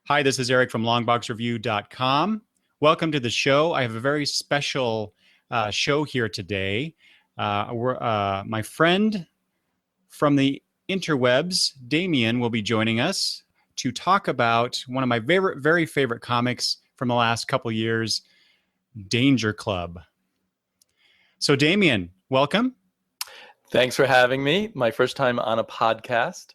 Hi, this is Eric from longboxreview.com. Welcome to the show. I have a very special show here today. My friend from the interwebs, Damien, will be joining us to talk about one of my very favorite comics from the last couple years, Danger Club. So, Damien, welcome. Thanks for having me. My first time on a podcast.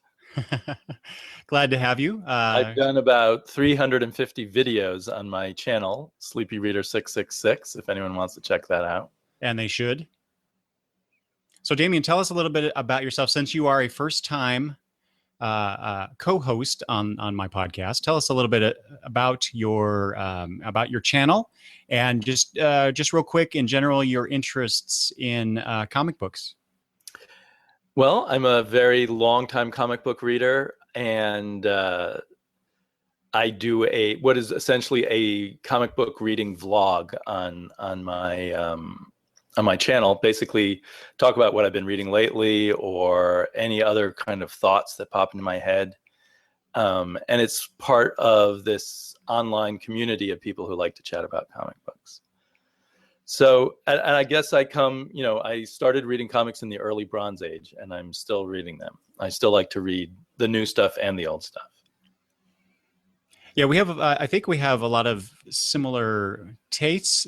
Glad to have you. I've done about 350 videos on my channel, Sleepy Reader 666, if anyone wants to check that out. And they should. So, Damien, tell us a little bit about yourself. Since you are a first-time co-host on my podcast, tell us a little bit about your channel, and just real quick, in general, your interests in comic books. Well, I'm a very long-time comic book reader, and I do what is essentially a comic book reading vlog on my channel. Basically, talk about what I've been reading lately or any other kind of thoughts that pop into my head. And it's part of this online community of people who like to chat about comic books. So, and I guess I started reading comics in the early Bronze Age, and I'm still reading them. I still like to read the new stuff and the old stuff. Yeah, we have. I think we have a lot of similar tastes.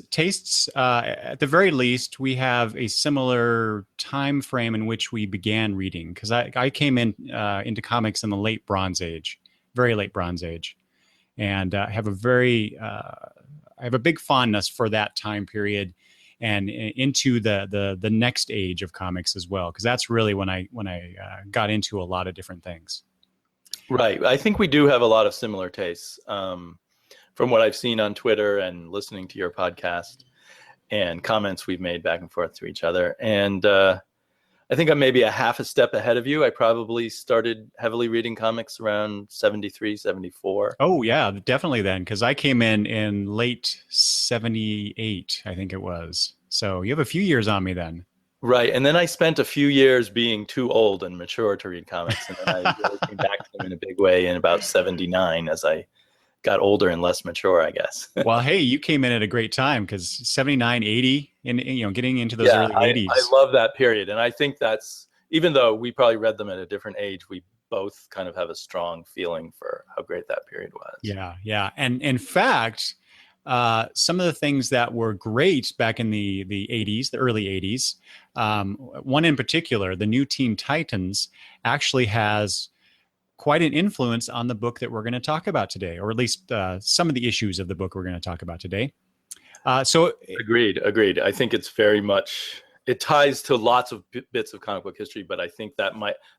At the very least, we have a similar time frame in which we began reading. Because I came into comics in the late Bronze Age, very late Bronze Age, and I have a big fondness for that time period, and into the next age of comics as well. Because that's really when I got into a lot of different things. Right. I think we do have a lot of similar tastes from what I've seen on Twitter and listening to your podcast and comments we've made back and forth to each other. And I think I'm maybe a half a step ahead of you. I probably started heavily reading comics around 73, 74. Oh, yeah, definitely then, because I came in late 78, I think it was. So you have a few years on me then. Right. And then I spent a few years being too old and mature to read comics. And then I really came back to them in a big way in about 79 as I got older and less mature, I guess. Well, hey, you came in at a great time, because 79, 80, and getting into those early 80s. I love that period. And I think that's, even though we probably read them at a different age, we both kind of have a strong feeling for how great that period was. Yeah, yeah. And in fact, some of the things that were great back in the 80s, the early 80s, one in particular, the new Teen Titans, actually has quite an influence on the book that we're going to talk about today, or at least some of the issues of the book we're going to talk about today. So Agreed. I think it's very much, it ties to lots of bits of comic book history, but I think that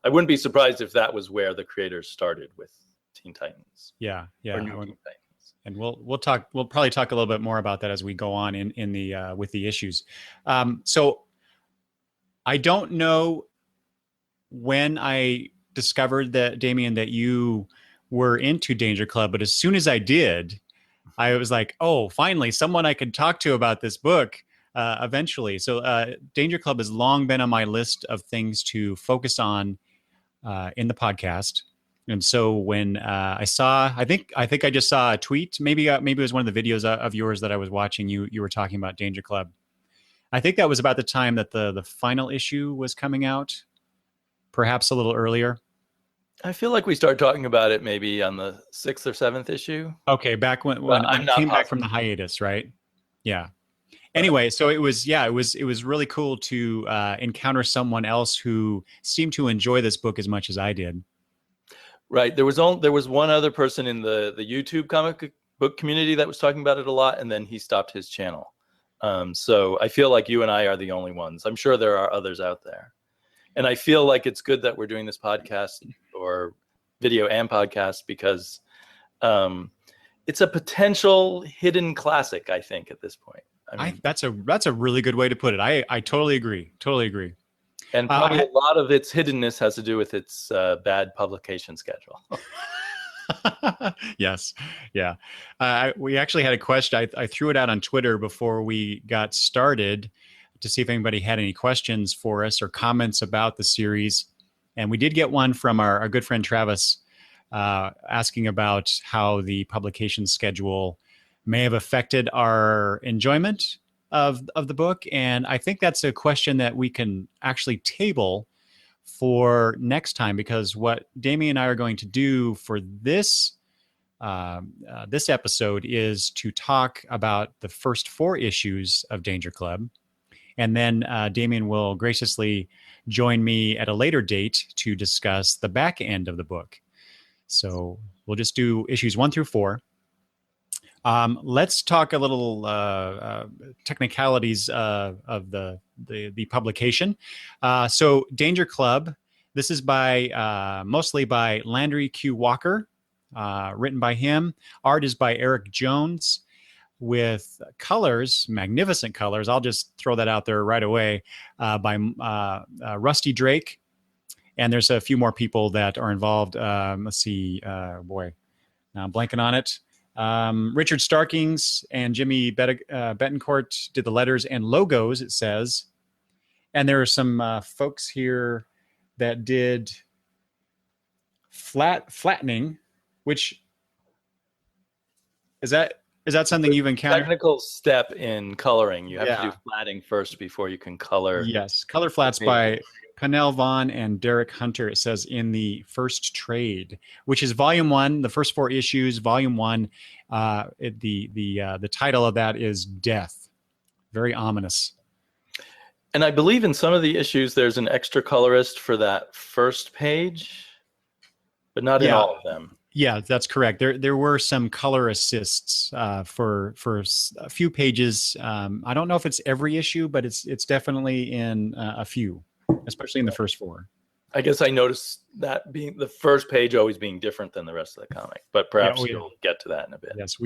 I wouldn't be surprised if that was where the creators started with Teen Titans. Yeah. Or New Teen Titans. And we'll probably talk a little bit more about that as we go on in the with the issues. So I don't know when I discovered that, Damien, that you were into Danger Club, but as soon as I did, I was like, oh, finally someone I could talk to about this book eventually. So Danger Club has long been on my list of things to focus on in the podcast. And so when I think I just saw a tweet, maybe it was one of the videos of yours that I was watching. You were talking about Danger Club. I think that was about the time that the final issue was coming out, perhaps a little earlier. I feel like we started talking about it maybe on the 6th or 7th issue. Okay, back when I came back from the hiatus, right? Yeah. Anyway, so it was really cool to encounter someone else who seemed to enjoy this book as much as I did. Right. There was one other person in the YouTube comic book community that was talking about it a lot, and then he stopped his channel. So I feel like you and I are the only ones. I'm sure there are others out there. And I feel like it's good that we're doing this podcast, or video and podcast, because it's a potential hidden classic, I think, at this point. I mean, that's a really good way to put it. I totally agree. And probably a lot of its hiddenness has to do with its bad publication schedule. Yes. Yeah. We actually had a question. I threw it out on Twitter before we got started to see if anybody had any questions for us or comments about the series. And we did get one from our good friend Travis asking about how the publication schedule may have affected our enjoyment of the book. And I think that's a question that we can actually table for next time, because what Damien and I are going to do for this this episode is to talk about the first 4 issues of Danger Club. And then Damien will graciously join me at a later date to discuss the back end of the book. So we'll just do issues 1 through 4. Let's talk a little technicalities of the publication. So Danger Club, this is by mostly by Landry Q. Walker, written by him. Art is by Eric Jones, with colors, magnificent colors. I'll just throw that out there right away, by Rusty Drake. And there's a few more people that are involved. Let's see, boy, now I'm blanking on it. Richard Starkings and Jimmy Betancourt did the letters and logos, it says. And there are some folks here that did flattening, which is that something you've encountered? Technical step in coloring. You have to do flatting first before you can color. Yes, color flats by Pennell Vaughn and Derek Hunter, it says, in the first trade, which is volume 1, the first 4 issues, volume 1. The title of that is Death. Very ominous. And I believe in some of the issues there's an extra colorist for that first page, but not in all of them. Yeah, that's correct. There were some color assists for a few pages. I don't know if it's every issue, but it's definitely in a few, especially in the first 4. I guess I noticed that being the first page always being different than the rest of the comic, but perhaps we'll get to that in a bit. Yes,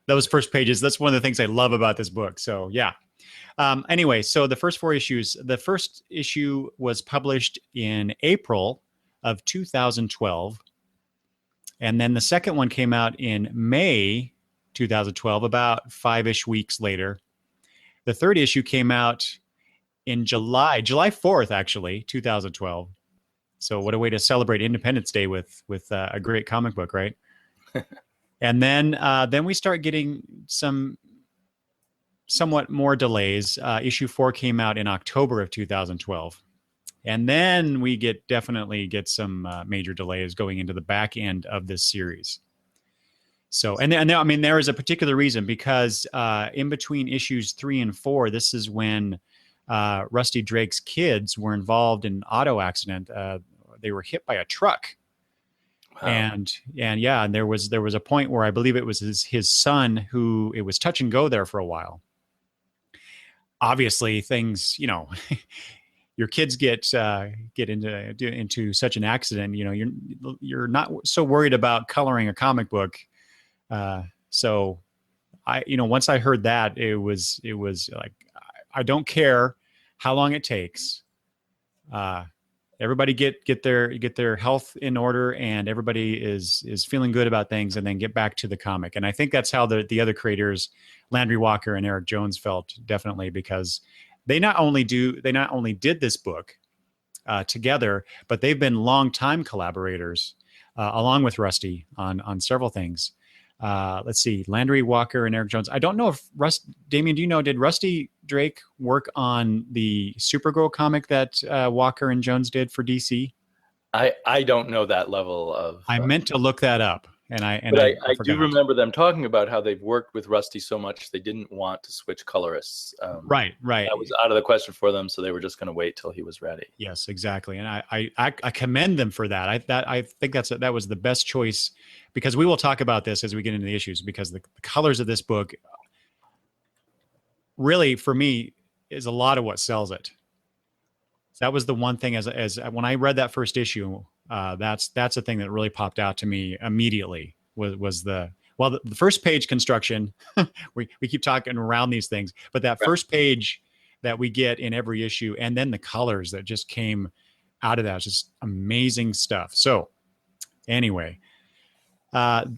those first pages. That's one of the things I love about this book. So yeah. Anyway, so the first 4 issues. The first issue was published in April of 2012. And then the second one came out in May 2012, about 5-ish weeks later. The third issue came out in July 4th, actually, 2012. So what a way to celebrate Independence Day with a great comic book, right? And then we start getting some somewhat more delays. Issue 4 came out in October of 2012. And then we definitely get some major delays going into the back end of this series. So, and I mean, there is a particular reason, because in between issues 3 and 4, this is when Rusty Drake's kids were involved in an auto accident. They were hit by a truck. Wow. And there was a point where I believe it was his son who, it was touch and go there for a while. Obviously, things, your kids get into such an accident, you're not so worried about coloring a comic book. So once I heard that, it was like, I don't care how long it takes. Everybody get their health in order, and everybody is feeling good about things, and then get back to the comic. And I think that's how the other creators, Landry Walker and Eric Jones, felt, definitely, because they not only did this book together, but they've been longtime collaborators along with Rusty on several things. Let's see, Landry Walker and Eric Jones. I don't know if Damien, do you know, did Rusty Drake work on the Supergirl comic that Walker and Jones did for DC? I don't know that level of. I meant to look that up, and I do remember them talking about how they've worked with Rusty so much they didn't want to switch colorists. Right. That was out of the question for them, so they were just going to wait till he was ready. Yes, exactly, and I commend them for that. I think that was the best choice, because we will talk about this as we get into the issues, because the colors of this book really, for me, is a lot of what sells it. That was the one thing, as when I read that first issue, that's the thing that really popped out to me immediately, was the first page construction. we keep talking around these things, but that first page that we get in every issue, and then the colors that just came out of that, just amazing stuff. So anyway, that's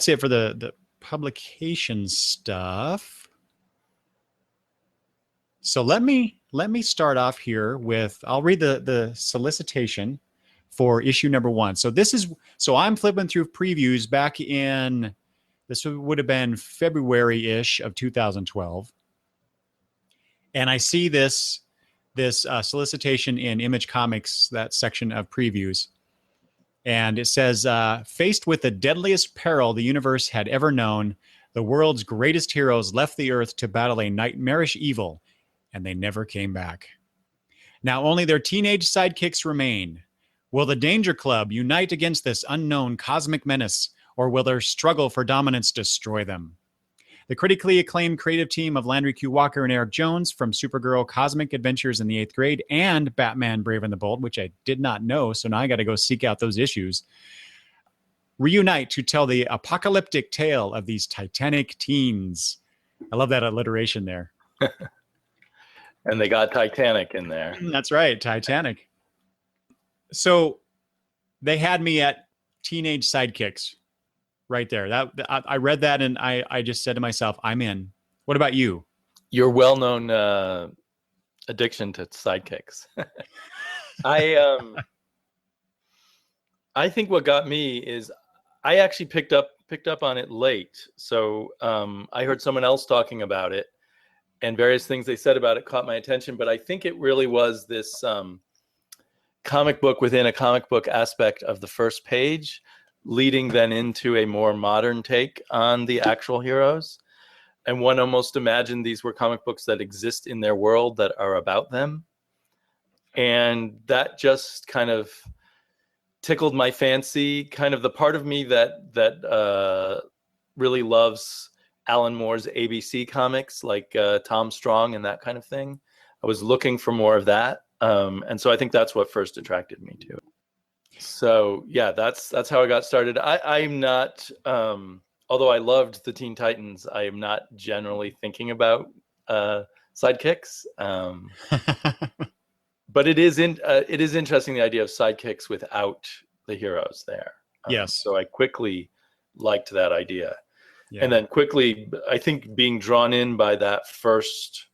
it for the publication stuff. So let me start off here with, I'll read the solicitation for issue number 1. So I'm flipping through previews back in, this would have been February-ish of 2012. And I see this solicitation in Image Comics, that section of previews. And it says, faced with the deadliest peril the universe had ever known, the world's greatest heroes left the Earth to battle a nightmarish evil, and they never came back. Now only their teenage sidekicks remain. Will the Danger Club unite against this unknown cosmic menace, or will their struggle for dominance destroy them? The critically acclaimed creative team of Landry Q. Walker and Eric Jones from Supergirl Cosmic Adventures in the 8th Grade and Batman Brave and the Bold, which I did not know, so now I got to go seek out those issues, reunite to tell the apocalyptic tale of these titanic teens. I love that alliteration there. And they got Titanic in there. That's right, Titanic. So they had me at teenage sidekicks right there. I read that and I just said to myself, I'm in. What about you? Your well-known addiction to sidekicks. I think what got me is I actually picked up on it late. So I heard someone else talking about it, and various things they said about it caught my attention. But I think it really was this comic book within a comic book aspect of the first page, leading then into a more modern take on the actual heroes. And one almost imagined these were comic books that exist in their world that are about them. And that just kind of tickled my fancy, kind of the part of me that really loves Alan Moore's ABC comics, like Tom Strong and that kind of thing. I was looking for more of that. And so I think that's what first attracted me to it. So yeah, that's how I got started. I'm not, although I loved the Teen Titans, I am not generally thinking about sidekicks. But it is interesting, the idea of sidekicks without the heroes there. Yes. So I quickly liked that idea. Yeah. And then quickly, I think being drawn in by that first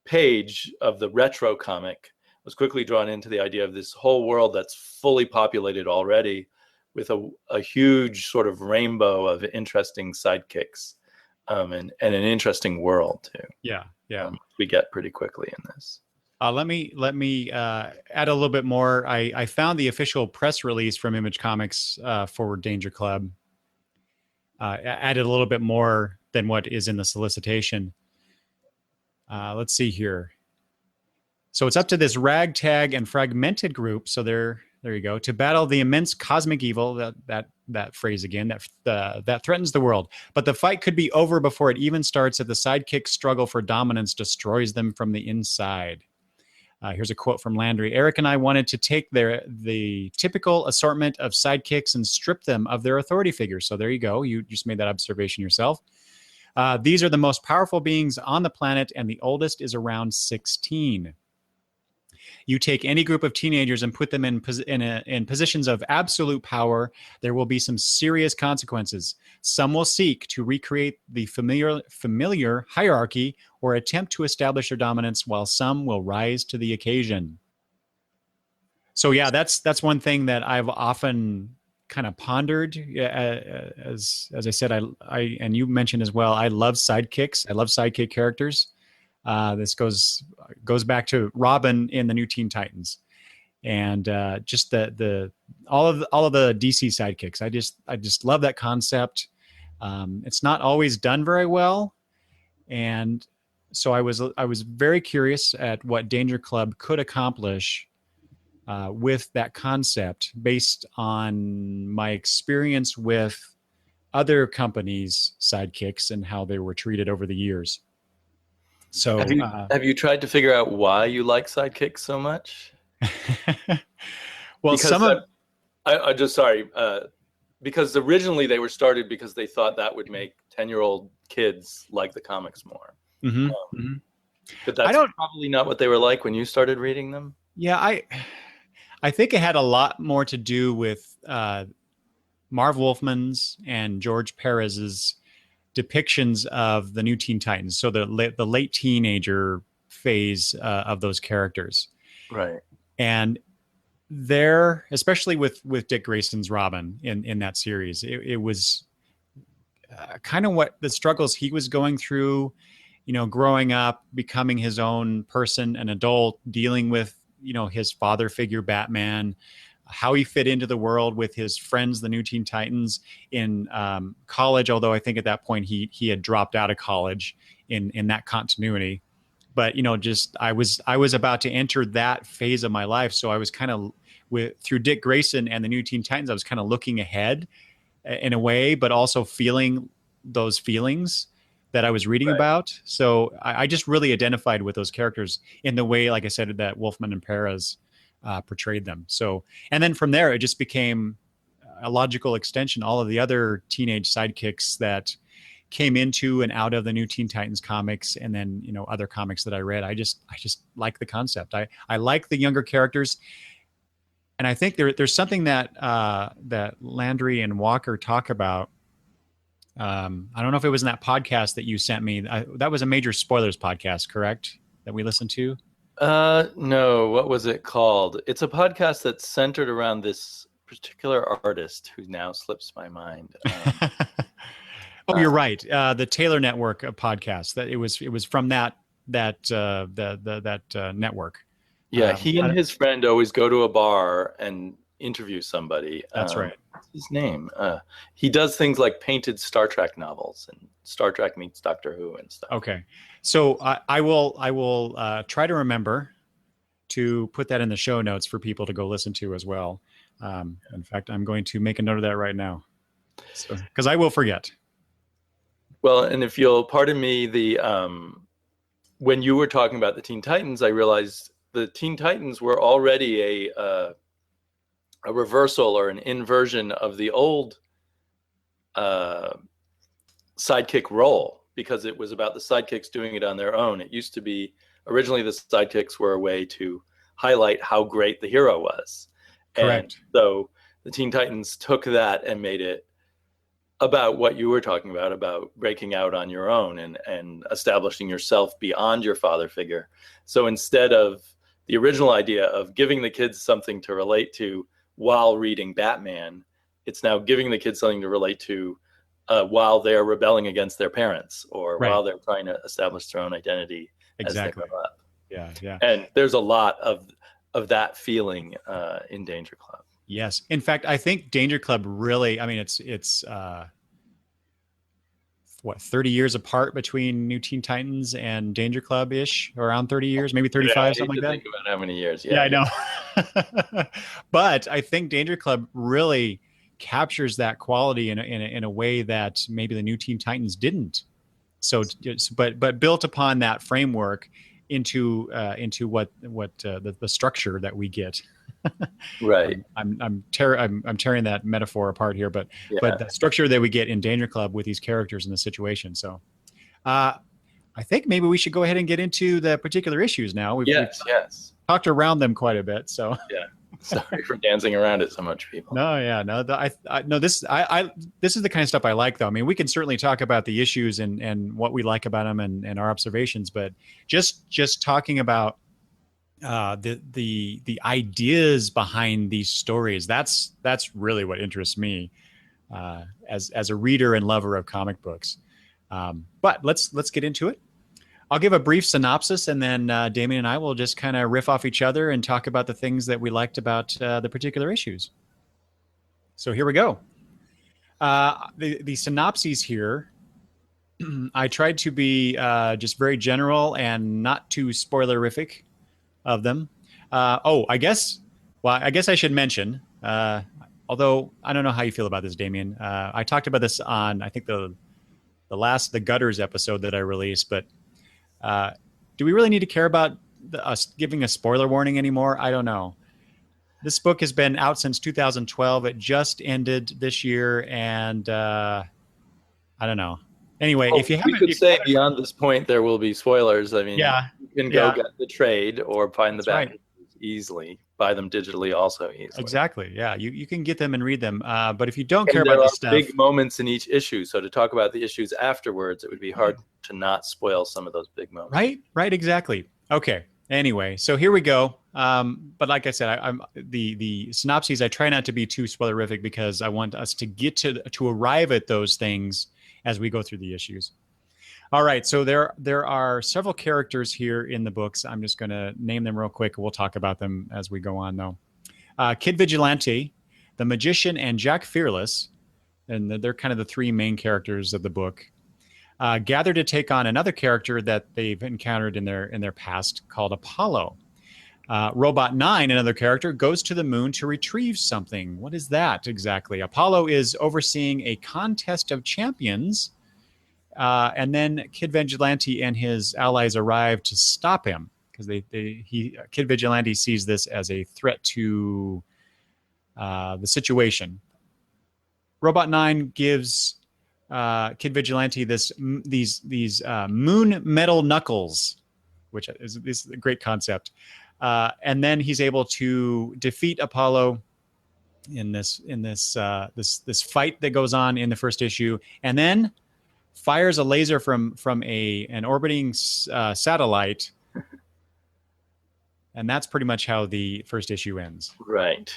page of the retro comic, was quickly drawn into the idea of this whole world that's fully populated already with a huge sort of rainbow of interesting sidekicks, and an interesting world too. Yeah. We get pretty quickly in this. Let me add a little bit more. I found the official press release from Image Comics for Danger Club. Added a little bit more than what is in the solicitation. Let's see here. So it's up to this ragtag and fragmented group. So there you go, to battle the immense cosmic evil, that phrase again, that threatens the world. But the fight could be over before it even starts if the sidekick struggle for dominance destroys them from the inside. Here's a quote from Landry. Eric and I wanted to take the typical assortment of sidekicks and strip them of their authority figures. So there you go. You just made that observation yourself. These are the most powerful beings on the planet, and the oldest is around 16. You take any group of teenagers and put them in positions of absolute power, there will be some serious consequences. Some will seek to recreate the familiar hierarchy or attempt to establish their dominance, while some will rise to the occasion. So yeah, that's one thing that I've often kind of pondered. As I said, I and you mentioned as well, I love sidekicks. I love sidekick characters. This goes back to Robin in the New Teen Titans, and just all of the DC sidekicks. I just love that concept. It's not always done very well, and so I was very curious at what Danger Club could accomplish with that concept, based on my experience with other companies' sidekicks and how they were treated over the years. So have you tried to figure out why you like sidekicks so much? Well, because originally they were started because they thought that would make 10-year-old kids like the comics more. Mm-hmm. But that's probably not what they were like when you started reading them. Yeah, I think it had a lot more to do with Marv Wolfman's and George Perez's depictions of the New Teen Titans. So the late teenager phase of those characters. Right. And there, especially with Dick Grayson's Robin in that series, it was kind of what the struggles he was going through, growing up, becoming his own person, an adult, dealing with, his father figure, Batman, how he fit into the world with his friends, the New Teen Titans, in college. Although I think at that point he had dropped out of college in that continuity. But just I was about to enter that phase of my life, so I was kind of through Dick Grayson and the New Teen Titans, I was kind of looking ahead in a way, but also feeling those feelings that I was reading about. So I just really identified with those characters in the way, like I said, that Wolfman and Perez portrayed them. So, and then from there, it just became a logical extension. All of the other teenage sidekicks that came into and out of the New Teen Titans comics, and then other comics that I read, I just like the concept. I like the younger characters, and I think there's something that that Landry and Walker talk about. I don't know if it was in that podcast that you sent me. That was a Major Spoilers podcast, correct? That we listened to? No. What was it called? It's a podcast that's centered around this particular artist who now slips my mind. Oh, you're right. The Taylor Network podcast. That it was from that network. Yeah, he and his friend always go to a bar and interview somebody. That's right. What's his name? He does things like painted Star Trek novels and Star Trek meets Doctor Who and stuff. Okay, so I will try to remember to put that in the show notes for people to go listen to as well. In fact, I'm going to make a note of that right now, because I will forget. Well, and if you'll pardon me, when you were talking about the Teen Titans, I realized the Teen Titans were already a reversal or an inversion of the old sidekick role, because it was about the sidekicks doing it on their own. It used to be, originally the sidekicks were a way to highlight how great the hero was. Correct. And so the Teen Titans took that and made it about what you were talking about breaking out on your own and establishing yourself beyond your father figure. So instead of the original idea of giving the kids something to relate to while reading Batman, it's now giving the kids something to relate to while they're rebelling against their parents, or while they're trying to establish their own identity as they grow up. Yeah. And there's a lot of that feeling in Danger Club. Yes. In fact, I think Danger Club really, I mean, it's 30 years apart between New Teen Titans and Danger Club-ish, around 30 years, maybe 35, something like that. Think about how many years. Yeah, I know. But I think Danger Club really captures that quality in a way that maybe the New Teen Titans didn't. So, but built upon that framework into what the structure that we get. Right. I'm tearing that metaphor apart here, but the structure that we get in Danger Club with these characters in the situation. So, I think maybe we should go ahead and get into the particular issues now. We've talked around them quite a bit. So yeah. Sorry for dancing around it so much, people. No, yeah, no. This is the kind of stuff I like, though. I mean, we can certainly talk about the issues and what we like about them and our observations, but just talking about the ideas behind these stories, that's really what interests me as a reader and lover of comic books. But let's get into it. I'll give a brief synopsis, and then Damien and I will just kind of riff off each other and talk about the things that we liked about the particular issues. So here we go. The synopses here, I tried to be just very general and not too spoilerific of them. I guess I should mention, although I don't know how you feel about this, Damien. I talked about this on, I think, the Gutters episode that I released, but do we really need to care about us giving a spoiler warning anymore? I don't know. This book has been out since 2012. It just ended this year, and I don't know. Anyway, if you haven't, we could say beyond this point there will be spoilers. I mean, you can go get the trade or find the back easily. Buy them digitally also easily. Exactly. Yeah, you can get them and read them. But if you don't care about this stuff, there are big moments in each issue. So to talk about the issues afterwards, it would be hard to not spoil some of those big moments. Right. Exactly. Okay. Anyway, so here we go. But like I said, I'm the synopses. I try not to be too spoilerific because I want us to get to arrive at those things as we go through the issues. All right, so there are several characters here in the books. I'm just going to name them real quick. We'll talk about them as we go on, though. Kid Vigilante, the Magician, and Jack Fearless, and they're kind of the three main characters of the book. Gather to take on another character that they've encountered in their past called Apollo. Robot 9, another character, goes to the moon to retrieve something. What is that exactly? Apollo is overseeing a contest of champions. And then Kid Vigilante and his allies arrive to stop him because Kid Vigilante sees this as a threat to the situation. Robot 9 gives Kid Vigilante these moon metal knuckles, which is a great concept. And then he's able to defeat Apollo in this fight that goes on in the first issue, and then fires a laser from an orbiting satellite, and that's pretty much how the first issue ends. Right.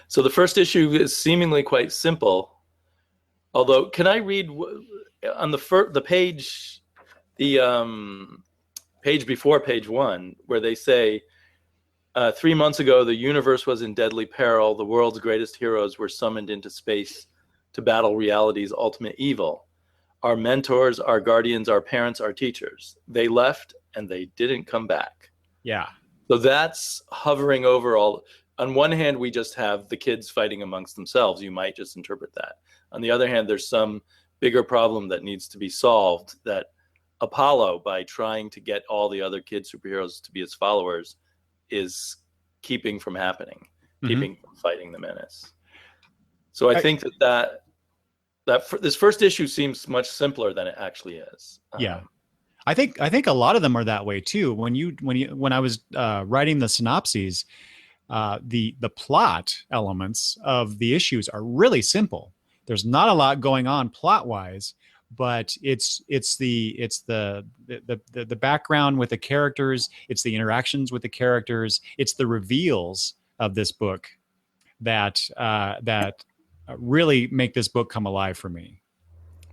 So the first issue is seemingly quite simple. Although, can I read on the page, page before page 1, where they say, 3 months ago, the universe was in deadly peril. The world's greatest heroes were summoned into space to battle reality's ultimate evil. Our mentors, our guardians, our parents, our teachers. They left and they didn't come back. Yeah. So that's hovering over all. On one hand, we just have the kids fighting amongst themselves. You might just interpret that. On the other hand, there's some bigger problem that needs to be solved, that Apollo, by trying to get all the other kid superheroes to be his followers, is keeping from happening, keeping from fighting the menace. So I think that this first issue seems much simpler than it actually is. Yeah. I think a lot of them are that way too. When I was writing the synopses, the plot elements of the issues are really simple. There's not a lot going on plot wise, but it's the background with the characters, it's the interactions with the characters, it's the reveals of this book that really make this book come alive for me.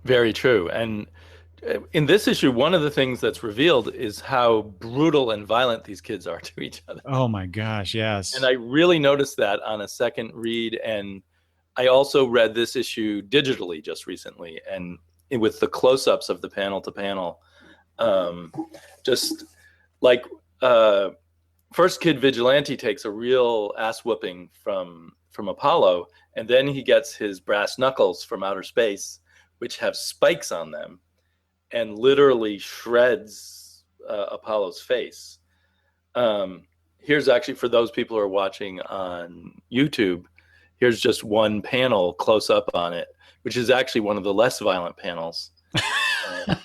Very true. And in this issue, one of the things that's revealed is how brutal and violent these kids are to each other. Oh my gosh, yes. And I really noticed that on a second read. And I also read this issue digitally just recently, and with the close-ups of the panel to panel. Just like first Kid Vigilante takes a real ass whooping from Apollo, and then he gets his brass knuckles from outer space, which have spikes on them, and literally shreds Apollo's face. Here's actually, for those people who are watching on YouTube, here's just one panel close up on it, which is actually one of the less violent panels of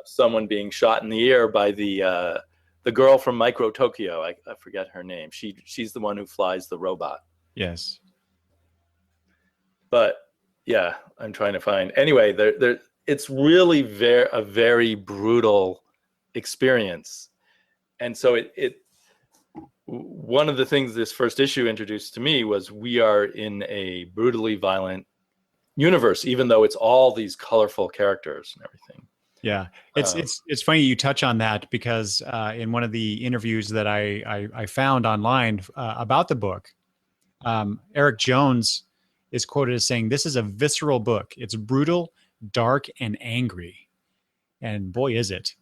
someone being shot in the ear by the girl from Micro Tokyo. I forget her name. She's the one who flies the robot. Yes. But yeah, I'm trying to find. Anyway, it's really a very brutal experience. And so one of the things this first issue introduced to me was we are in a brutally violent universe, even though it's all these colorful characters and everything. Yeah, it's funny you touch on that, because in one of the interviews that I found online about the book, Eric Jones is quoted as saying, "This is a visceral book. It's brutal, dark, and angry." And boy, is it.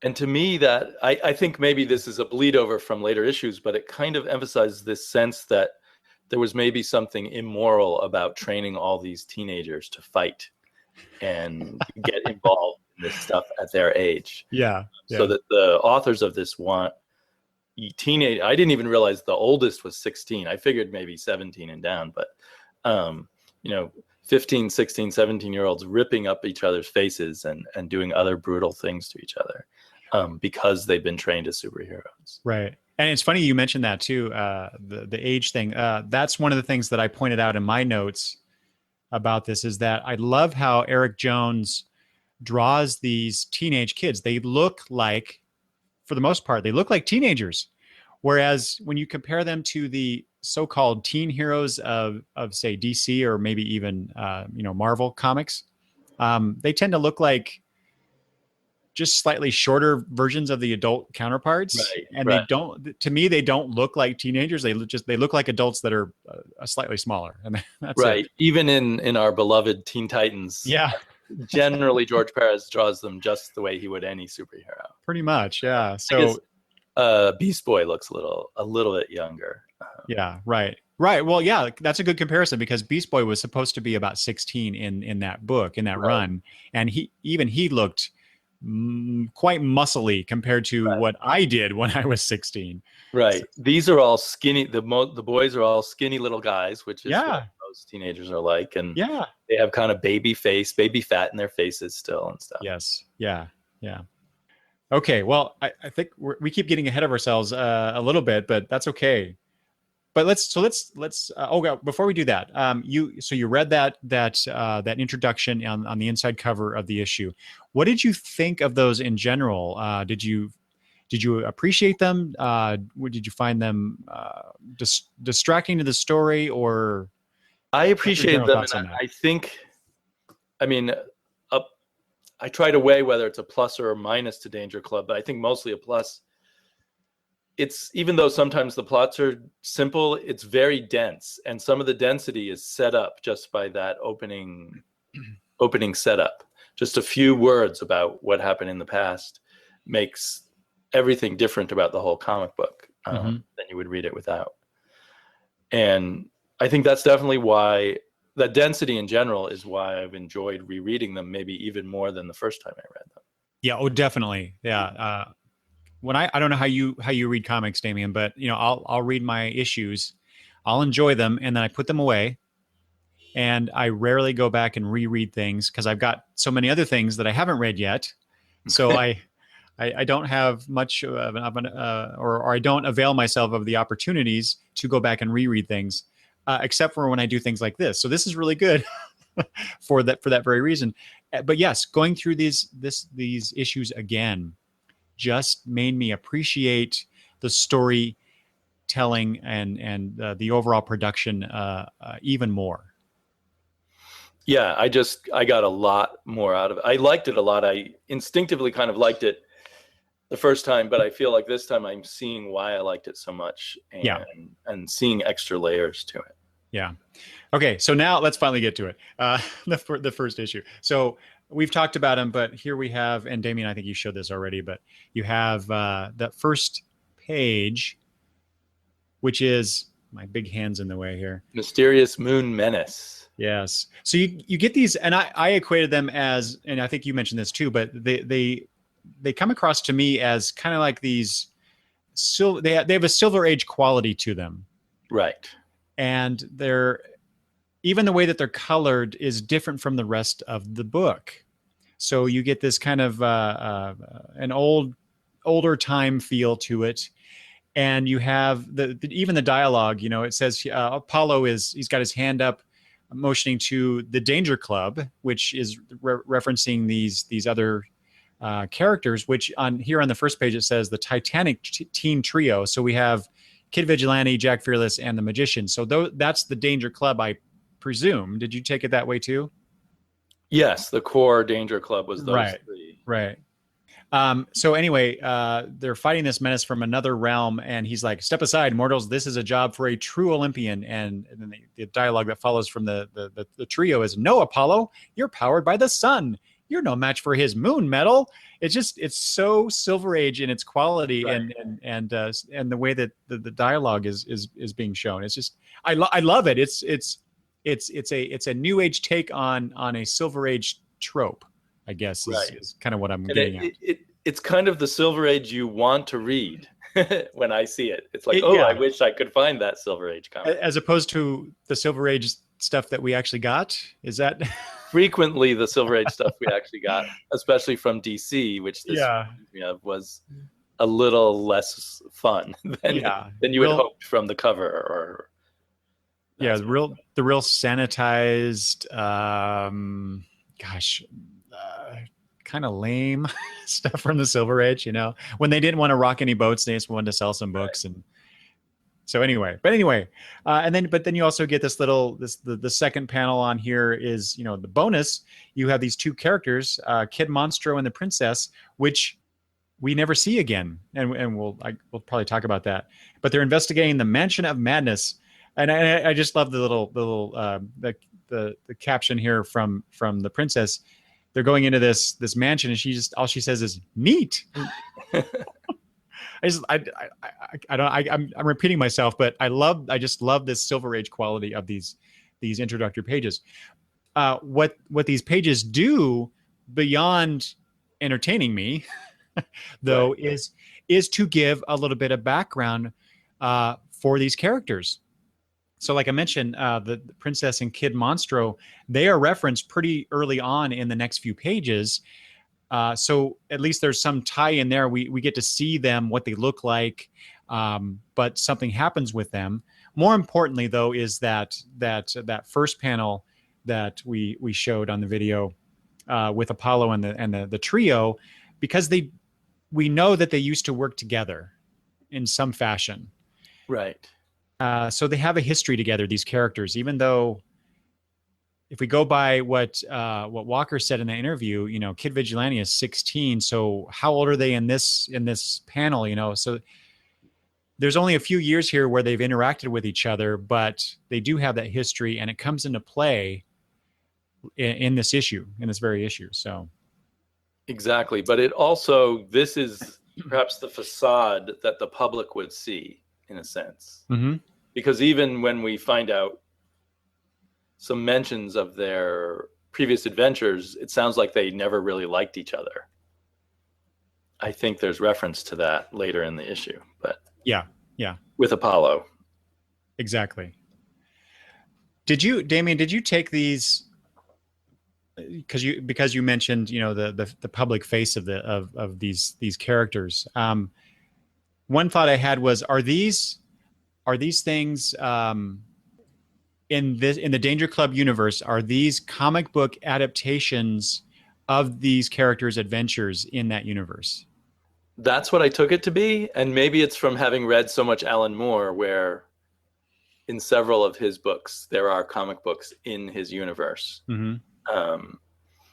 And to me, that I think maybe this is a bleed over from later issues, but it kind of emphasizes this sense that there was maybe something immoral about training all these teenagers to fight and get involved in this stuff at their age. Yeah. So that the authors of this want teenage. I didn't even realize the oldest was 16. I figured maybe 17 and down, but 15, 16, 17-year-olds ripping up each other's faces and doing other brutal things to each other because they've been trained as superheroes. Right. And it's funny you mentioned that too, the age thing. That's one of the things that I pointed out in my notes about this, is that I love how Eric Jones draws these teenage kids. They look like, for the most part, they look like teenagers. Whereas when you compare them to the so-called teen heroes of say DC or maybe even Marvel comics, they tend to look like just slightly shorter versions of the adult counterparts, Right, and right. they don't. To me, they don't look like teenagers. They look like adults that are slightly smaller, and that's Right. it. Even in our beloved Teen Titans, Yeah, generally George Perez draws them just the way he would any superhero. pretty much. Yeah. I guess So Beast Boy looks a little bit younger. yeah, right. Right. Well, yeah, that's a good comparison because Beast Boy was supposed to be about 16 in that book, in that Right. run, and he looked quite muscly compared to Right. what I did when I was 16. Right. So, These are all skinny. The boys are all skinny little guys, which is yeah. what most teenagers are like, and Yeah. they have kind of baby fat in their faces still and stuff. Yes. Yeah. Yeah. Okay. Well, I think we keep getting ahead of ourselves a little bit, but that's okay. But let's before we do that, you read that introduction on the inside cover of the issue. What did you think of those in general? Did you appreciate them? Did you find them distracting to the story, or I appreciate them, and I think, I mean, I try to weigh whether it's a plus or a minus to Danger Club, but I think mostly a plus. It's, even though sometimes the plots are simple, it's very dense, and some of the density is set up just by that opening setup. Just a few words about what happened in the past makes everything different about the whole comic book than you would read it without. And I think that's definitely why that density in general is why I've enjoyed rereading them, maybe even more than the first time I read them. Yeah. Oh, definitely. Yeah. When I don't know how you read comics, Damien, but I'll read my issues, I'll enjoy them, and then I put them away, and I rarely go back and reread things because I've got so many other things that I haven't read yet. So I don't have much of an or I don't avail myself of the opportunities to go back and reread things, except for when I do things like this. So this is really good for that very reason. But yes, going through these issues again just made me appreciate the storytelling and the overall production even more. Yeah, I got a lot more out of it. I liked it a lot. I instinctively kind of liked it the first time, but I feel like this time I'm seeing why I liked it so much, and seeing extra layers to it. Yeah. Okay, so now let's finally get to it. The first issue. So we've talked about them, but here we have, and Damien, I think you showed this already, but you have that first page, which is, my big hand's in the way here, Mysterious Moon Menace. Yes. So you get these, and I equated them as, and I think you mentioned this too, but they come across to me as kind of like these, they have a Silver Age quality to them. Right. And even the way that they're colored is different from the rest of the book. So you get this kind of an older time feel to it. And you have even the dialogue, it says Apollo he's got his hand up motioning to the Danger Club, which is referencing these other characters, which on the first page it says the Titanic Teen Trio. So we have Kid Vigilante, Jack Fearless, and the Magician. So that's the Danger Club, I presume. Did you take it that way too? Yes, the core Danger Club was those three. Right. So anyway, they're fighting this menace from another realm, and he's like, "Step aside, mortals. This is a job for a true Olympian." And then the dialogue that follows from the trio is, "No, Apollo, you're powered by the sun. You're no match for his moon metal." It's so Silver Age in its quality, right. and the way that the dialogue is being shown. It's just I love it. It's a new age take on a Silver Age trope, I guess, is kind of what I'm getting at. It's kind of the Silver Age you want to read when I see it. It's like, I wish I could find that Silver Age comic. As opposed to the Silver Age stuff that we actually got? Is that... Frequently the Silver Age stuff we actually got, especially from DC, which this was a little less fun than you had hoped from the cover. Or the real sanitized, kind of lame stuff from the Silver Age, when they didn't want to rock any boats, they just wanted to sell some books. And so anyway, but then you also get this the second panel on here is, the bonus. You have these two characters, Kid Monstro and the princess, which we never see again. And we'll probably talk about that, but they're investigating the Mansion of Madness. And I just love the the caption here from the princess. They're going into this mansion, and all she says is neat. I'm repeating myself, but I just love this Silver Age quality of these introductory pages. What these pages do beyond entertaining me, though, right, is to give a little bit of background for these characters. So like I mentioned, the princess and Kid Monstro, they are referenced pretty early on in the next few pages. So at least there's some tie in there. We get to see them, what they look like, but something happens with them. More importantly, though, is that first panel that we showed on the video with Apollo and the trio, because we know that they used to work together in some fashion. Right. So they have a history together, these characters, even though if we go by what Walker said in the interview, Kid Vigilante is 16. So how old are they in this panel? So there's only a few years here where they've interacted with each other, but they do have that history, and it comes into play in this very issue. So exactly, but this is perhaps the facade that the public would see, in a sense, because even when we find out some mentions of their previous adventures, it sounds like they never really liked each other. I think there's reference to that later in the issue, but yeah, with Apollo. Exactly. Damien, did you take these because you mentioned, the public face of these characters? One thought I had was, are these things in the Danger Club universe, are these comic book adaptations of these characters' adventures in that universe? That's what I took it to be, and maybe it's from having read so much Alan Moore, where in several of his books there are comic books in his universe.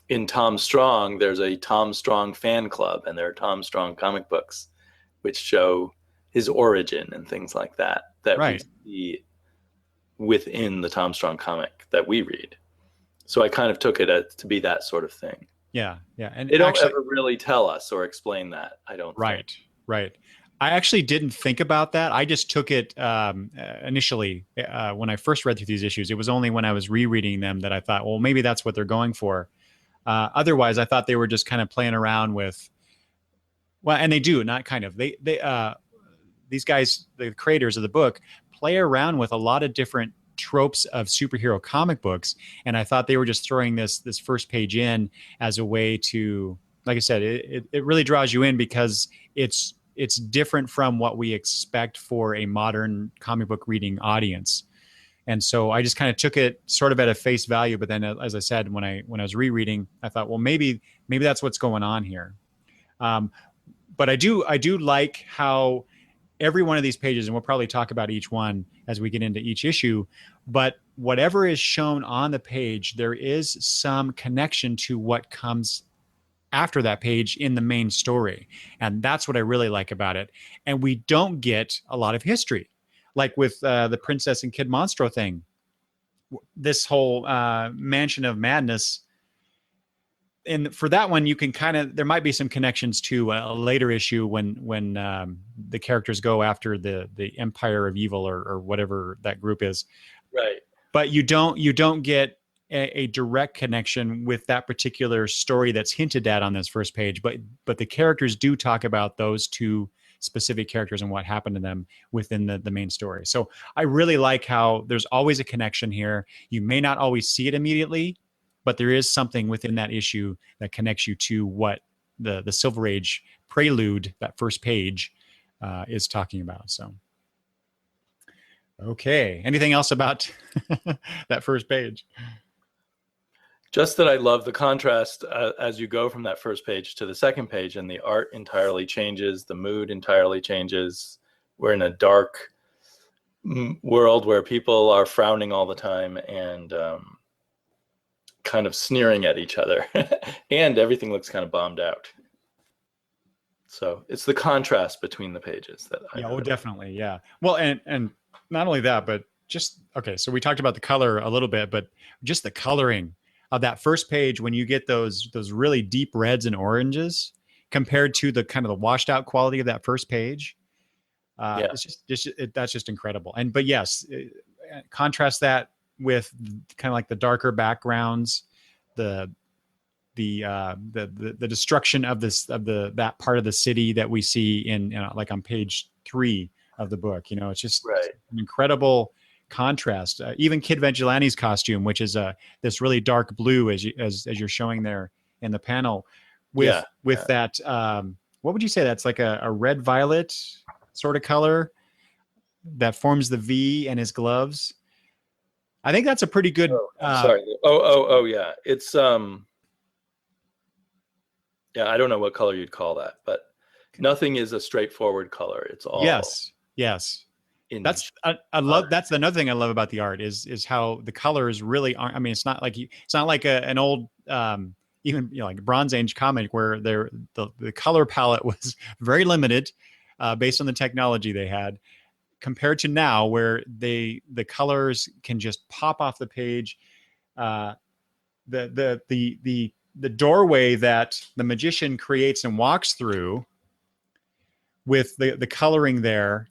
In Tom Strong, there's a Tom Strong fan club, and there are Tom Strong comic books which show his origin and things like that right. we see within the Tom Strong comic that we read. So I kind of took it to be that sort of thing. Yeah. And they don't ever really tell us or explain that, I don't think. Right. I actually didn't think about that. I just took it initially when I first read through these issues. It was only when I was rereading them that I thought, well, maybe that's what they're going for. Otherwise, I thought they were just kind of playing around with, well, and they do, not kind of. These guys, the creators of the book, play around with a lot of different tropes of superhero comic books, and I thought they were just throwing this first page in as a way to, like I said, it really draws you in because it's different from what we expect for a modern comic book reading audience. And so I just kind of took it sort of at a face value, but then, as I said, when I was rereading, I thought, well, maybe that's what's going on here. But I do like how every one of these pages, and we'll probably talk about each one as we get into each issue, but whatever is shown on the page, there is some connection to what comes after that page in the main story. And that's what I really like about it. And we don't get a lot of history. Like with the Princess and Kid Monstro thing, this whole Mansion of Madness. And for that one, you can there might be some connections to a later issue when the characters go after the Empire of Evil or whatever that group is. Right. But you don't get a direct connection with that particular story that's hinted at on this first page. But the characters do talk about those two specific characters and what happened to them within the main story. So I really like how there's always a connection here. You may not always see it immediately, but there is something within that issue that connects you to what the Silver Age prelude, that first page, is talking about. So, okay. Anything else about that first page? Just that I love the contrast as you go from that first page to the second page, and the art entirely changes, the mood entirely changes. We're in a dark world where people are frowning all the time and kind of sneering at each other, and everything looks kind of bombed out. So it's the contrast between the pages that I oh, definitely. Yeah. Well, and not only that, but just, okay, so we talked about the color a little bit, but just the coloring of that first page, when you get those really deep reds and oranges compared to the kind of the washed out quality of that first page. It's that's just incredible. But yes, contrast that with kind of like the darker backgrounds, the destruction of that part of the city that we see in like on page 3 of the book. It's just an incredible contrast. Even Kid Vigilante's costume, which is this really dark blue, as you're showing there in the panel, with that. What would you say? That's like a red violet sort of color that forms the V in his gloves. I think that's a pretty good. Sorry. Yeah. It's yeah, I don't know what color you'd call that, but nothing is a straightforward color. It's all yes. That's that's another thing I love about the art is how the colors really aren't. I mean, it's not like an old even like Bronze Age comic where the color palette was very limited based on the technology they had, compared to now where the colors can just pop off the page. The doorway that the magician creates and walks through with the coloring there,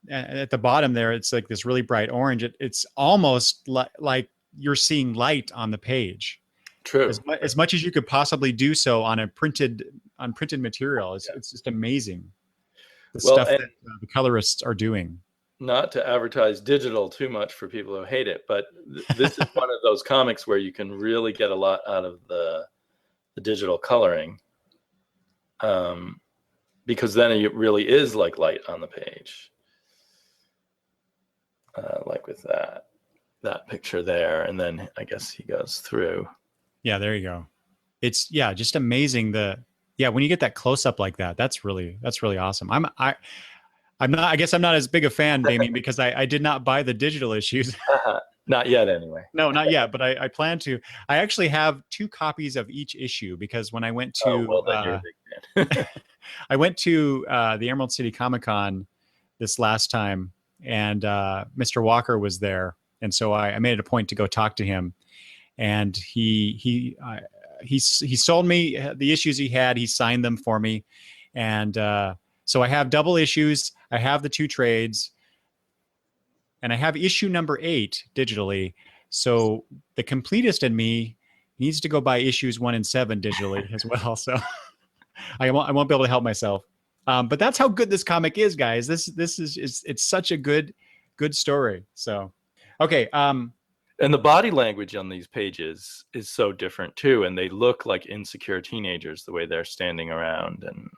and at the bottom there, it's like this really bright orange. It's almost like you're seeing light on the page. True. As much as you could possibly do so on printed material. It's just amazing. The stuff that the colorists are doing. Not to advertise digital too much for people who hate it, but this is one of those comics where you can really get a lot out of the digital coloring, because then it really is like light on the page, like with that picture there, and then I guess he goes through. Yeah, there you go. It's just amazing. When you get that close up like that, that's really awesome. I guess I'm not as big a fan, Damien, because I did not buy the digital issues. Not yet, anyway. No, not yet, but I plan to. I actually have 2 copies of each issue because when I went to then you're a big fan. I went to the Emerald City Comic Con this last time, and Mr. Walker was there, and so I made it a point to go talk to him, and he sold me the issues he had. He signed them for me, and so I have double issues. I have the 2 trades, and I have issue number 8 digitally. So the completist in me needs to go buy issues 1 and 7 digitally as well. So I won't be able to help myself. But that's how good this comic is, guys. This is it's such a good story. So, okay. And the body language on these pages is so different too. And they look like insecure teenagers, the way they're standing around and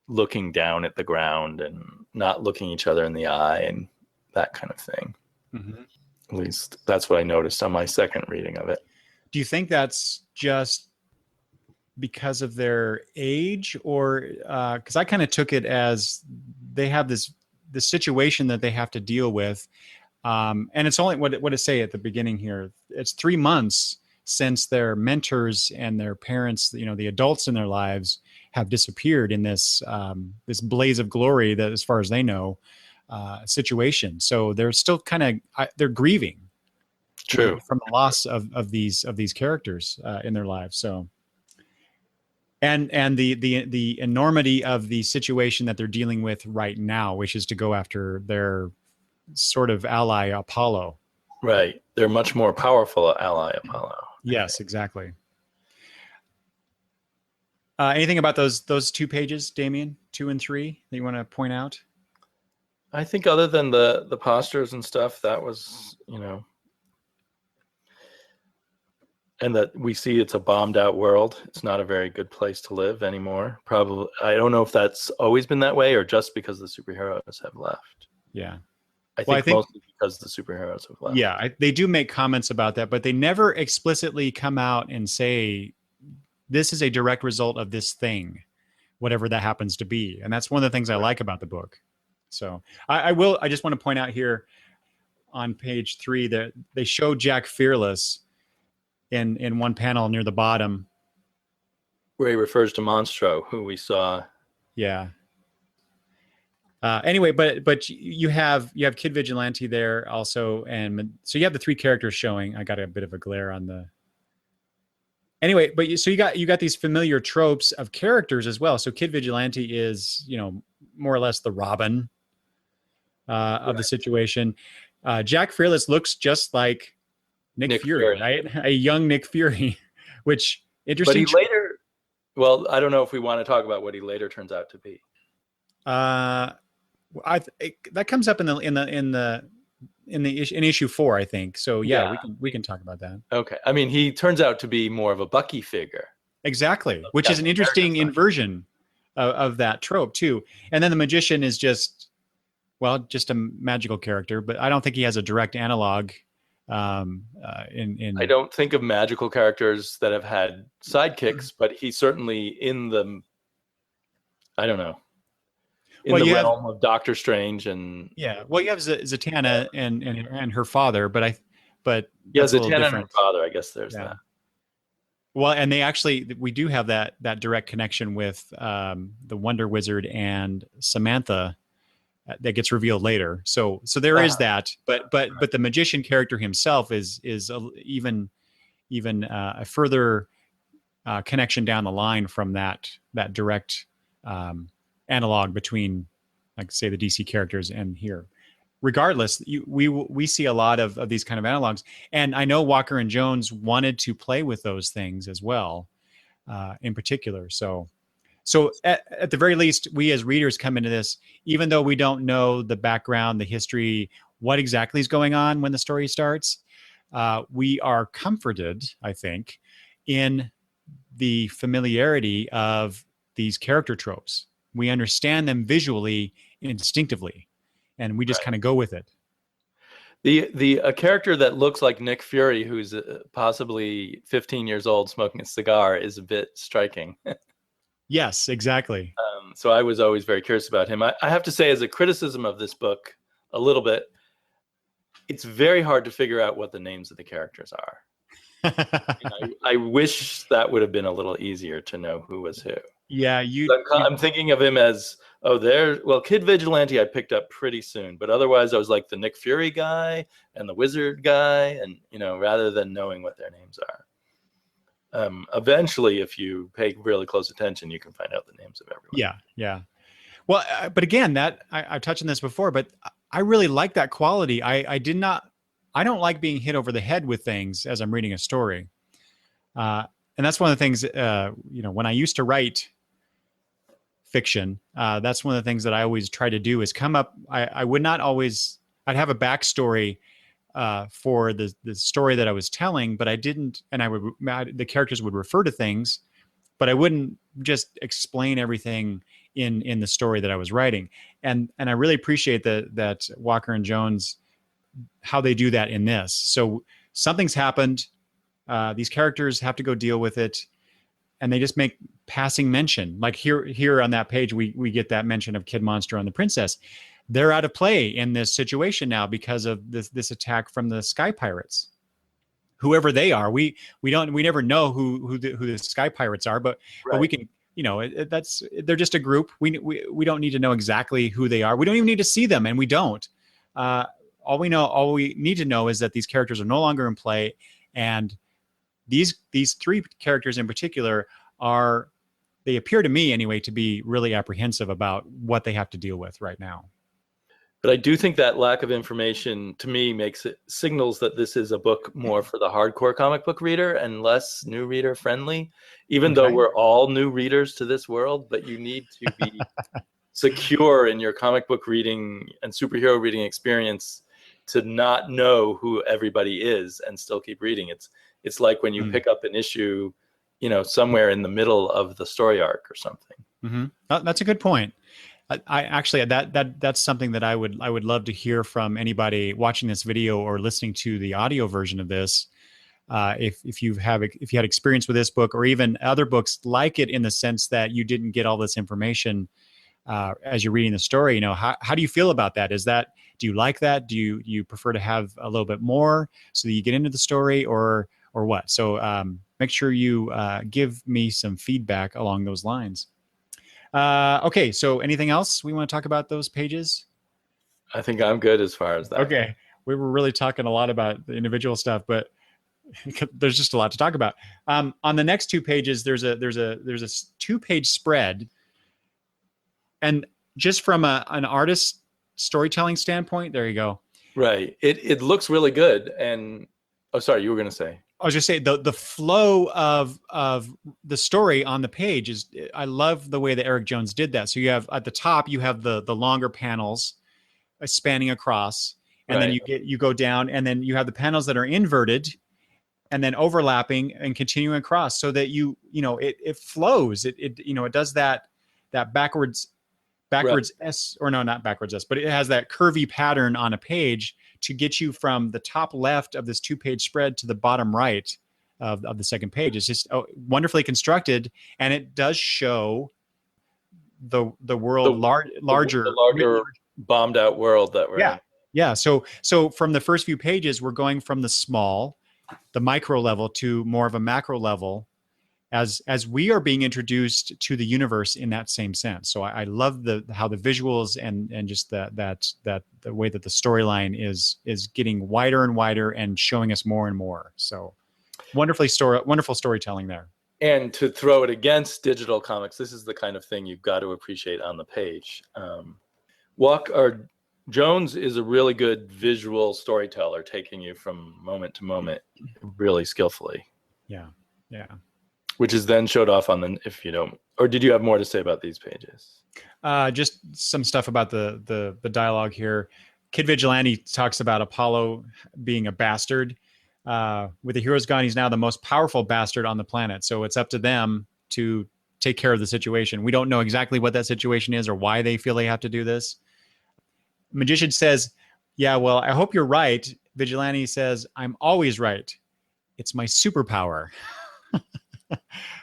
looking down at the ground and not looking each other in the eye and that kind of thing. Mm-hmm. At least that's what I noticed on my second reading of it. Do you think that's just because of their age, or because I kind of took it as they have this situation that they have to deal with, and it's only what it say at the beginning here. It's 3 months since their mentors and their parents, the adults in their lives, have disappeared in this blaze of glory that, as far as they know, situation. So they're still they're grieving. True. From the loss of these characters in their lives. So, and the enormity of the situation that they're dealing with right now, which is to go after their sort of ally Apollo. Right. They're much more powerful ally Apollo. Yes, exactly. Anything about those 2 pages, Damien, 2 and 3, that you want to point out? I think other than the posters and stuff, that was, and that we see it's a bombed out world. It's not a very good place to live anymore. Probably. I don't know if that's always been that way or just because the superheroes have left. Yeah. I Well, I think think mostly because the superheroes have left. yeah, they do make comments about that, but they never explicitly come out and say this is a direct result of this thing, whatever that happens to be. And that's one of the things I like about the book. So I just want to point out here on page 3 that they show Jack Fearless in one panel near the bottom. Where he refers to Monstro, who we saw. Yeah. Anyway, but you have Kid Vigilante there also, and so you have the 3 characters showing. I got a bit of a glare on the. Anyway, but you got these familiar tropes of characters as well. So Kid Vigilante is more or less the Robin of the situation. Jack Fearless looks just like Nick Fury, right? A young Nick Fury, which interesting. But he later, well, I don't know if we want to talk about what he later turns out to be. That comes up in issue 4, I think. So yeah. we can talk about that. Okay. I mean, he turns out to be more of a Bucky figure. Exactly, which is an interesting inversion of that trope too. And then the Magician is just a magical character, but I don't think he has a direct analog. I don't think of magical characters that have had sidekicks, but he's certainly in the, I don't know, in the realm of Doctor Strange and you have Zatanna and her father, but Zatanna and her father. I guess there's that. Well, and we do have that direct connection with the Wonder Wizard and Samantha that gets revealed later. So there is that, but the Magician character himself is even a further connection down the line from that direct analog between, like, say, the DC characters and here. Regardless, we see a lot of these kind of analogs, and I know Walker and Jones wanted to play with those things as well, in particular. So at the very least, we as readers come into this, even though we don't know the background, the history, what exactly is going on when the story starts, we are comforted, I think, in the familiarity of these character tropes. We understand them visually, instinctively, and we just kind of go with it. A character that looks like Nick Fury, who's possibly 15 years old smoking a cigar, is a bit striking. Yes, exactly. So I was always very curious about him. I have to say, as a criticism of this book, a little bit, it's very hard to figure out what the names of the characters are. I wish that would have been a little easier to know who was who. Yeah, I'm thinking of him as Kid Vigilante I picked up pretty soon, but otherwise I was like the Nick Fury guy and the Wizard guy, and rather than knowing what their names are. Eventually, if you pay really close attention, you can find out the names of everyone. Yeah. Well, but again, I've touched on this before, but I really like that quality. I don't like being hit over the head with things as I'm reading a story. And that's one of the things, when I used to write fiction, that's one of the things that I always try to do is come up. I would not always, I'd have a backstory for the story that I was telling, but I didn't, and the characters would refer to things, but I wouldn't just explain everything in the story that I was writing. And I really appreciate that Walker and Jones, how they do that in this. So something's happened. These characters have to go deal with it, and they just make passing mention. Like here on that page, we get that mention of Kid Monstro and the princess. They're out of play in this situation now because of this attack from the Sky Pirates. Whoever they are, we never know who the Sky Pirates are, but we can, they're just a group. We don't need to know exactly who they are. We don't even need to see them, and we don't. All we need to know is that these characters are no longer in play, and these 3 characters in particular they appear to me anyway to be really apprehensive about what they have to deal with right now. But I do think that lack of information, to me, signals that this is a book more for the hardcore comic book reader and less new reader friendly, even though we're all new readers to this world. But you need to be secure in your comic book reading and superhero reading experience to not know who everybody is and still keep reading. It's like when you pick up an issue, somewhere in the middle of the story arc or something. Mm-hmm. That's a good point. I actually that's something that I would love to hear from anybody watching this video or listening to the audio version of this. If you had experience with this book or even other books like it, in the sense that you didn't get all this information as you're reading the story, how do you feel about that? Do you like that? Do you prefer to have a little bit more so that you get into the story, or what? So make sure you give me some feedback along those lines. Okay, so anything else we want to talk about those pages? I think I'm good as far as that. Okay, we were really talking a lot about the individual stuff, but there's just a lot to talk about. On the next 2 pages, there's a 2-page spread, and just from an artist storytelling standpoint, there you go. Right. It looks really good. And sorry, you were going to say. I was just saying the flow of the story on the page is, I love the way that Eric Jones did that. So you have at the top, you have the longer panels spanning across, and Right. then you go down, and then you have the panels that are inverted and then overlapping and continuing across, so that it flows. It does that backwards Right. S, or no, not backwards S, but it has that curvy pattern on a page to get you from the top left of this 2-page spread to the bottom right of the second page. It's just wonderfully constructed, and it does show the world larger, the larger bombed out world that we're in. Yeah. So from the first few pages, we're going from the micro level to more of a macro level, as we are being introduced to the universe in that same sense. So I love how the visuals and just that the way that the storyline is getting wider and wider and showing us more and more. So wonderful storytelling there. And to throw it against digital comics, this is the kind of thing you've got to appreciate on the page. Jones is a really good visual storyteller, taking you from moment to moment really skillfully. Yeah. Which is then showed off if you don't, or did you have more to say about these pages? Just some stuff about the dialogue here. Kid Vigilante talks about Apollo being a bastard. With the heroes gone, he's now the most powerful bastard on the planet. So it's up to them to take care of the situation. We don't know exactly what that situation is or why they feel they have to do this. Magician says, yeah, well, I hope you're right. Vigilante says, I'm always right. It's my superpower.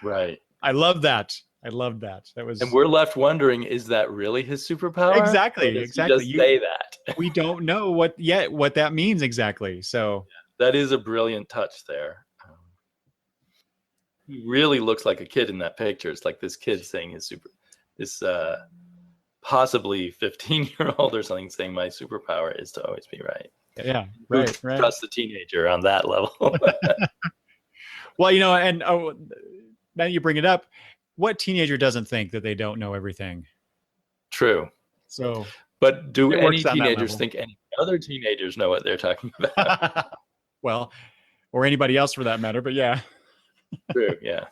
Right. I love that. That was, and we're left wondering, is that really his superpower? Exactly. Just say that. We don't know what that means exactly. So that is a brilliant touch there. He really looks like a kid in that picture. It's like this kid saying this possibly 15-year-old or something saying, my superpower is to always be right. Yeah. Right. Trust the teenager on that level. Well, and now you bring it up, what teenager doesn't think that they don't know everything? True. So, but do any teenagers think any other teenagers know what they're talking about? Well, or anybody else for that matter, but yeah. True, yeah.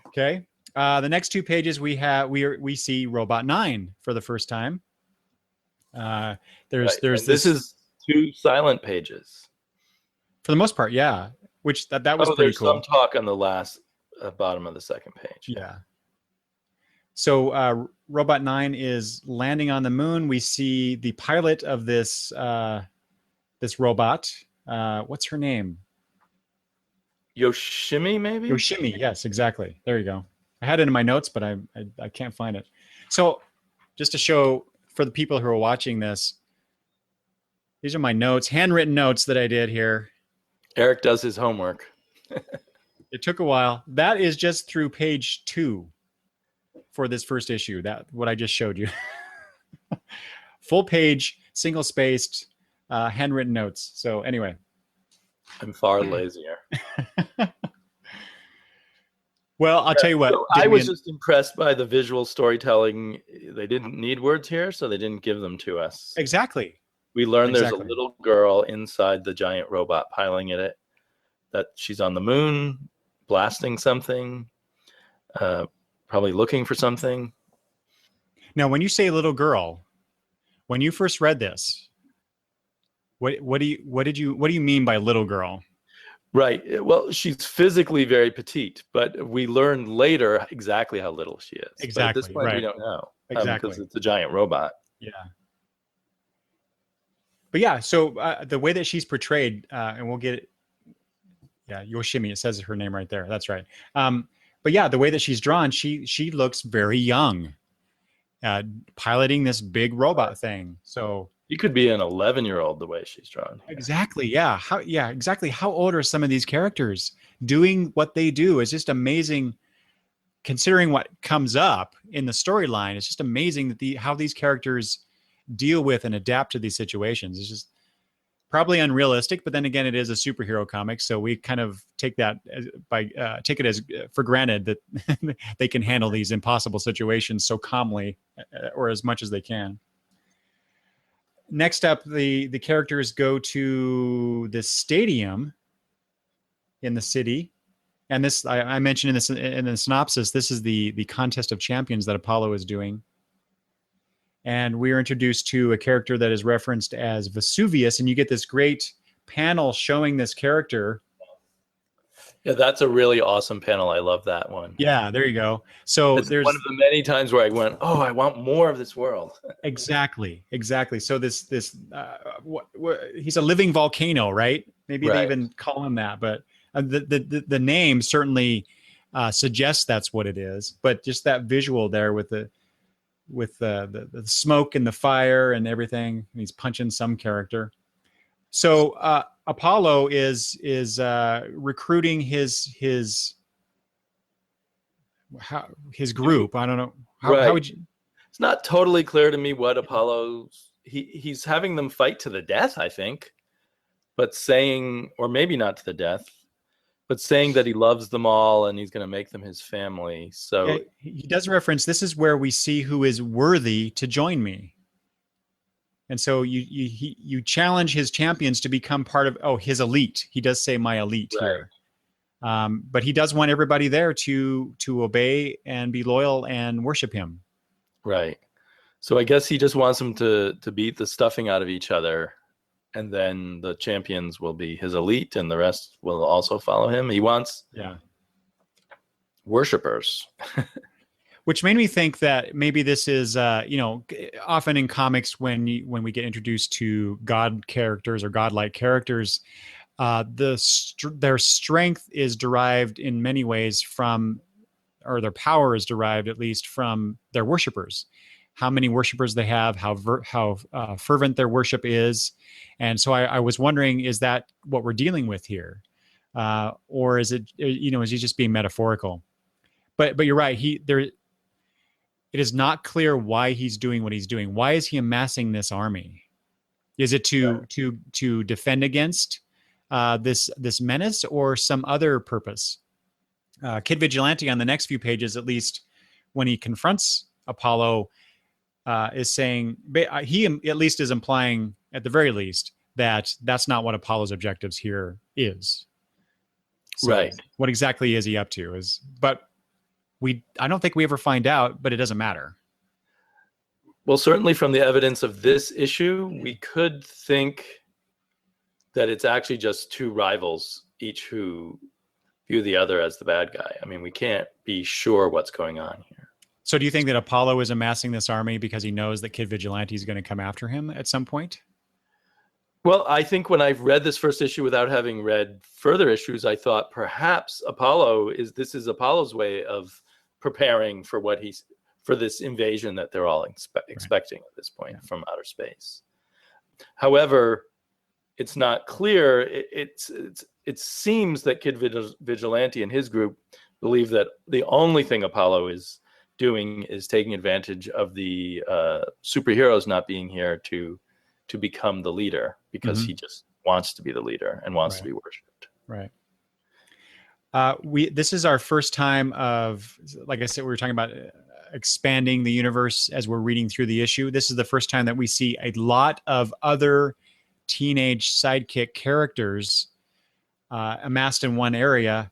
Okay. The next 2 pages we see Robot 9 for the first time. This is 2 silent pages. For the most part, yeah. Which that was pretty cool. There's some talk on the last bottom of the second page. Yeah. So Robot 9 is landing on the moon. We see the pilot of this robot. What's her name? Yoshimi, maybe? Yoshimi, yes, exactly. There you go. I had it in my notes, but I can't find it. So just to show for the people who are watching this, these are my notes, handwritten notes that I did here. Eric does his homework. It took a while. That is just through page 2 for this first issue. That what I just showed you. Full page, single spaced, handwritten notes. So anyway, I'm far lazier. Well, I'll tell you what. So I was just impressed by the visual storytelling. They didn't need words here, so they didn't give them to us. Exactly. We learned there's a little girl inside the giant robot piloting it, that she's on the moon, blasting something, probably looking for something. Now, when you say little girl, when you first read this, what do you mean by little girl? Right. Well, she's physically very petite, but we learn later exactly how little she is. But at this Exactly. point, we Right. don't know Exactly. because it's a giant robot. Yeah. But yeah, so the way that she's portrayed, and we'll get it. Yeah, Yoshimi. It says her name right there. That's right. But yeah, the way that she's drawn, she looks very young, piloting this big robot thing. So You could be an 11-year-old the way she's drawn. exactly, yeah. Exactly. How old are some of these characters doing what they do? It's just amazing, considering what comes up in the storyline. It's just amazing that how these characters deal with and adapt to these situations. It's just probably unrealistic, but then again, it is a superhero comic, so we kind of take that take it as for granted that they can handle these impossible situations so calmly, or as much as they can. Next up, the characters go to this stadium in the city, and this I mentioned in the synopsis. This is the contest of champions that Apollo is doing. And we are introduced to a character that is referenced as Vesuvius, and you get this great panel showing this character. Yeah, that's a really awesome panel. I love that one. Yeah, there you go. So there's one of the many times where I went, "Oh, I want more of this world." Exactly. So this he's a living volcano, right? Maybe they even call him that, but the name certainly suggests that's what it is. But just that visual there with the smoke and the fire and everything, and he's punching some character. So Apollo is recruiting his group. I don't know how would you. It's not totally clear to me what Apollo's. He's having them fight to the death, I think, but saying, or maybe not to the death, but saying that he loves them all and he's going to make them his family. So yeah, he does reference, this is where we see who is worthy to join me. And so you challenge his champions to become part of his elite. He does say my elite here. But he does want everybody there to obey and be loyal and worship him. Right. So I guess he just wants them to beat the stuffing out of each other, and then the champions will be his elite and the rest will also follow him. He wants worshipers. Which made me think that maybe this is, often in comics when we get introduced to god characters or godlike characters, their strength is derived in many ways from, or their power is derived at least from their worshipers. How many worshipers they have, how fervent their worship is, and so I was wondering, is that what we're dealing with here, or is it, is he just being metaphorical? But you're right. It is not clear why he's doing what he's doing. Why is he amassing this army? Is it to defend against this menace, or some other purpose? Kid Vigilante on the next few pages, at least when he confronts Apollo, is saying, he at least is implying, at the very least, that that's not what Apollo's objectives here is. So right. What exactly is he up to? I don't think we ever find out, but it doesn't matter. Well, certainly from the evidence of this issue, we could think that it's actually just two rivals, each who view the other as the bad guy. I mean, we can't be sure what's going on here. So do you think that Apollo is amassing this army because he knows that Kid Vigilante is going to come after him at some point? Well, I think when I've read this first issue without having read further issues, I thought perhaps this is Apollo's way of preparing for for this invasion that they're all expecting at this point from outer space. However, it's not clear. It seems that Kid Vigilante and his group believe that the only thing Apollo is doing is taking advantage of the superheroes not being here to become the leader, because he just wants to be the leader and wants to be worshipped. Right. This is our first time of, like I said, we were talking about expanding the universe as we're reading through the issue. This is the first time that we see a lot of other teenage sidekick characters amassed in one area.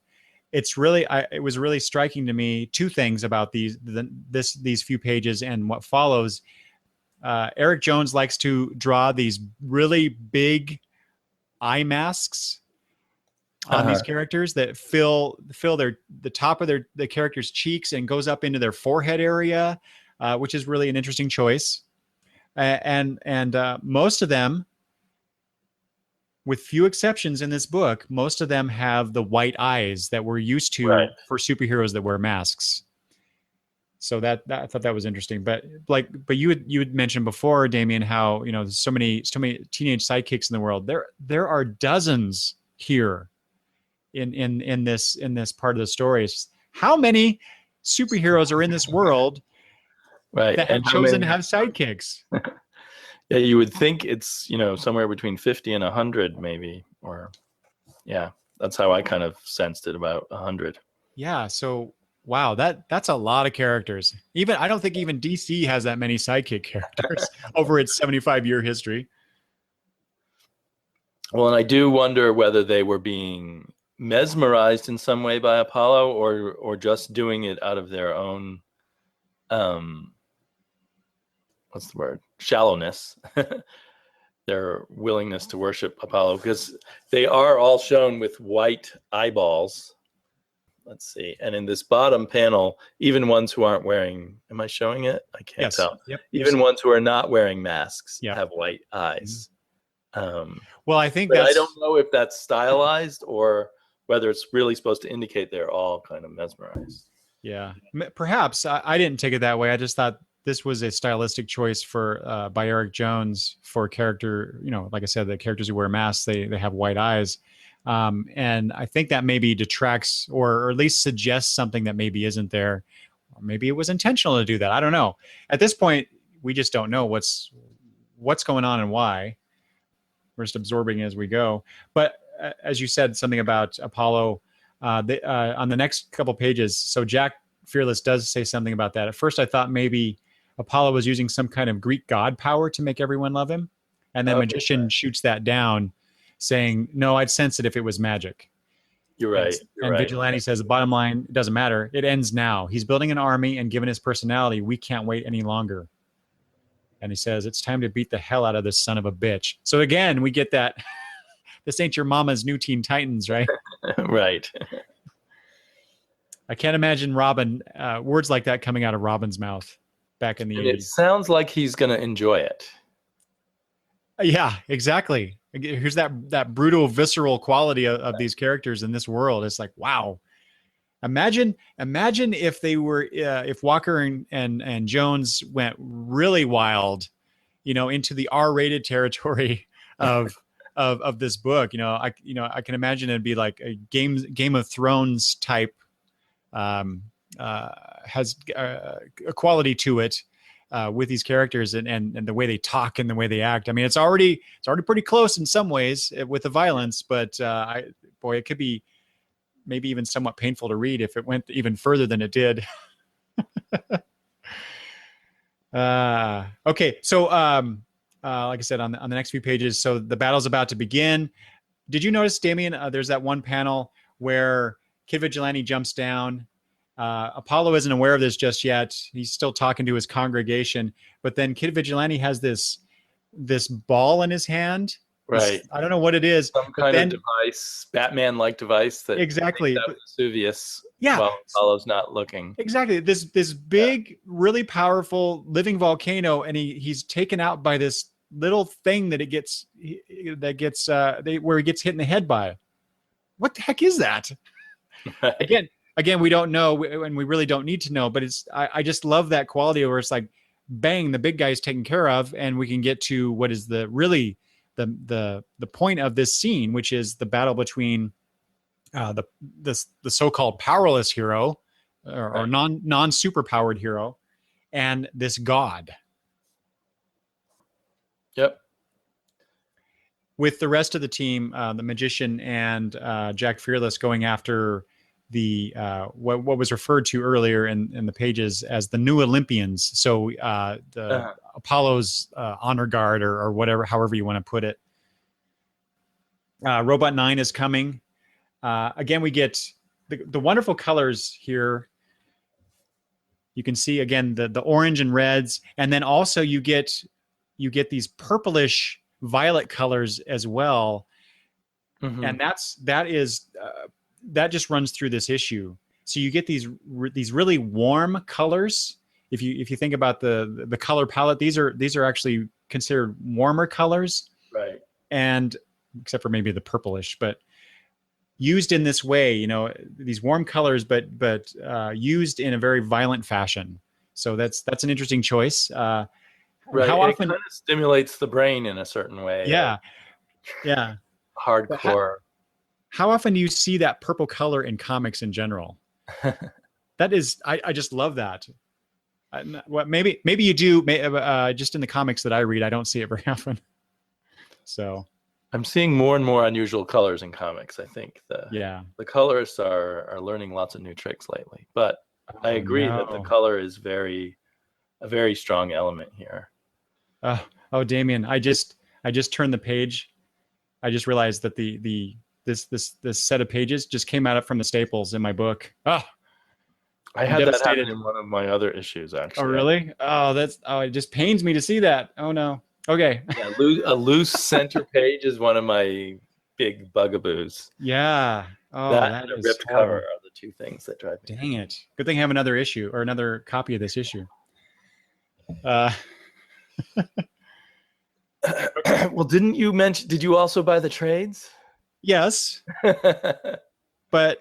It was really striking to me two things about these few pages and what follows. Eric Jones likes to draw these really big eye masks on these characters that fill the top of the characters' cheeks and goes up into their forehead area, which is really an interesting choice. And most of them, with few exceptions in this book, most of them have the white eyes that we're used to for superheroes that wear masks. So that I thought that was interesting. But you had mentioned before, Damien, how there's so many teenage sidekicks in the world. There are dozens here in this part of the story. How many superheroes are in this world that have chosen to have sidekicks? Yeah, you would think it's somewhere between 50 and 100 maybe, or that's how I kind of sensed it, about 100. Yeah, so wow, that's a lot of characters. I don't think even DC has that many sidekick characters over its 75-year history. Well, and I do wonder whether they were being mesmerized in some way by Apollo, or just doing it out of their own what's the word? Shallowness. Their willingness to worship Apollo, because they are all shown with white eyeballs. Let's see. And in this bottom panel, even ones who aren't wearing, am I showing it? I can't tell. Yep. Even ones who are not wearing masks have white eyes. Well, I think I don't know if that's stylized or whether it's really supposed to indicate they're all kind of mesmerized. Yeah, perhaps. I didn't take it that way. I just thought this was a stylistic choice by Eric Jones for character. Like I said, the characters who wear masks, they have white eyes. And I think that maybe detracts or at least suggests something that maybe isn't there. Or maybe it was intentional to do that. I don't know. At this point, we just don't know what's going on and why. We're just absorbing as we go. But as you said, something about Apollo on the next couple pages. So Jack Fearless does say something about that. At first, I thought maybe Apollo was using some kind of Greek god power to make everyone love him. And then Magician shoots that down, saying, no, I'd sense it if it was magic. You're right. And Vigilante says, the bottom line, it doesn't matter. It ends now. He's building an army, and given his personality, we can't wait any longer. And he says, it's time to beat the hell out of this son of a bitch. So again, we get that, this ain't your mama's New Teen Titans, right? Right. I can't imagine Robin, words like that coming out of Robin's mouth back in the 80s. It sounds like he's going to enjoy it. Yeah, exactly. Here's that brutal, visceral quality of these characters in this world. It's like, wow. Imagine if they were, if Walker and Jones went really wild, into the R-rated territory of this book. I can imagine it'd be like a Game of Thrones type. Has a quality to it. With these characters and the way they talk and the way they act. I mean, it's already pretty close in some ways with the violence, but it could be maybe even somewhat painful to read if it went even further than it did. Okay, so like I said, on the next few pages, so the battle's about to begin. Did you notice, Damien? There's that one panel where Kid Vigilante jumps down. Apollo isn't aware of this just yet. He's still talking to his congregation, but then Kid Vigilante has this ball in his hand. Right. I don't know what it is. Some kind of device, Batman-like device that exactly Vesuvius. Yeah. While Apollo's not looking. Exactly. This big, really powerful living volcano, and he's taken out by this little thing where he gets hit in the head by. What the heck is that? Right. Again, we don't know, and we really don't need to know, but I just love that quality where it's like, bang, the big guy's taken care of, and we can get to what is the point of this scene, which is the battle between the so-called powerless hero or non-super powered hero and this god. Yep. With the rest of the team, the Magician and Jack Fearless going after the what was referred to earlier in the pages as the New Olympians. So Apollo's honor guard or whatever, however you want to put it. Robot 9 is coming. Again, we get the wonderful colors here. You can see again the orange and reds, and then also you get these purplish violet colors as well. And that just runs through this issue. So you get these really warm colors. If you think about the color palette, these are actually considered warmer colors, right? And except for maybe the purplish, but used in this way, these warm colors, but used in a very violent fashion. So that's an interesting choice. Right. How often it kind of stimulates the brain in a certain way? Yeah. Hardcore. How often do you see that purple color in comics in general? That is, I just love that. Well, maybe you do. Just in the comics that I read, I don't see it very often. So I'm seeing more and more unusual colors in comics. I think the colorists are learning lots of new tricks lately. But I agree that the color is a very strong element here. Oh, Damien, I just turned the page. I just realized that this set of pages just came out from the staples in my book. I had that happen in one of my other issues, actually. Oh, really? It just pains me to see that. Oh no. Okay. Yeah, a loose center page is one of my big bugaboos. Yeah. Oh, that and a ripped cover are the two things that drive me. Dang it. Good thing I have another issue or another copy of this issue. Well, did you also buy the trades? Yes. But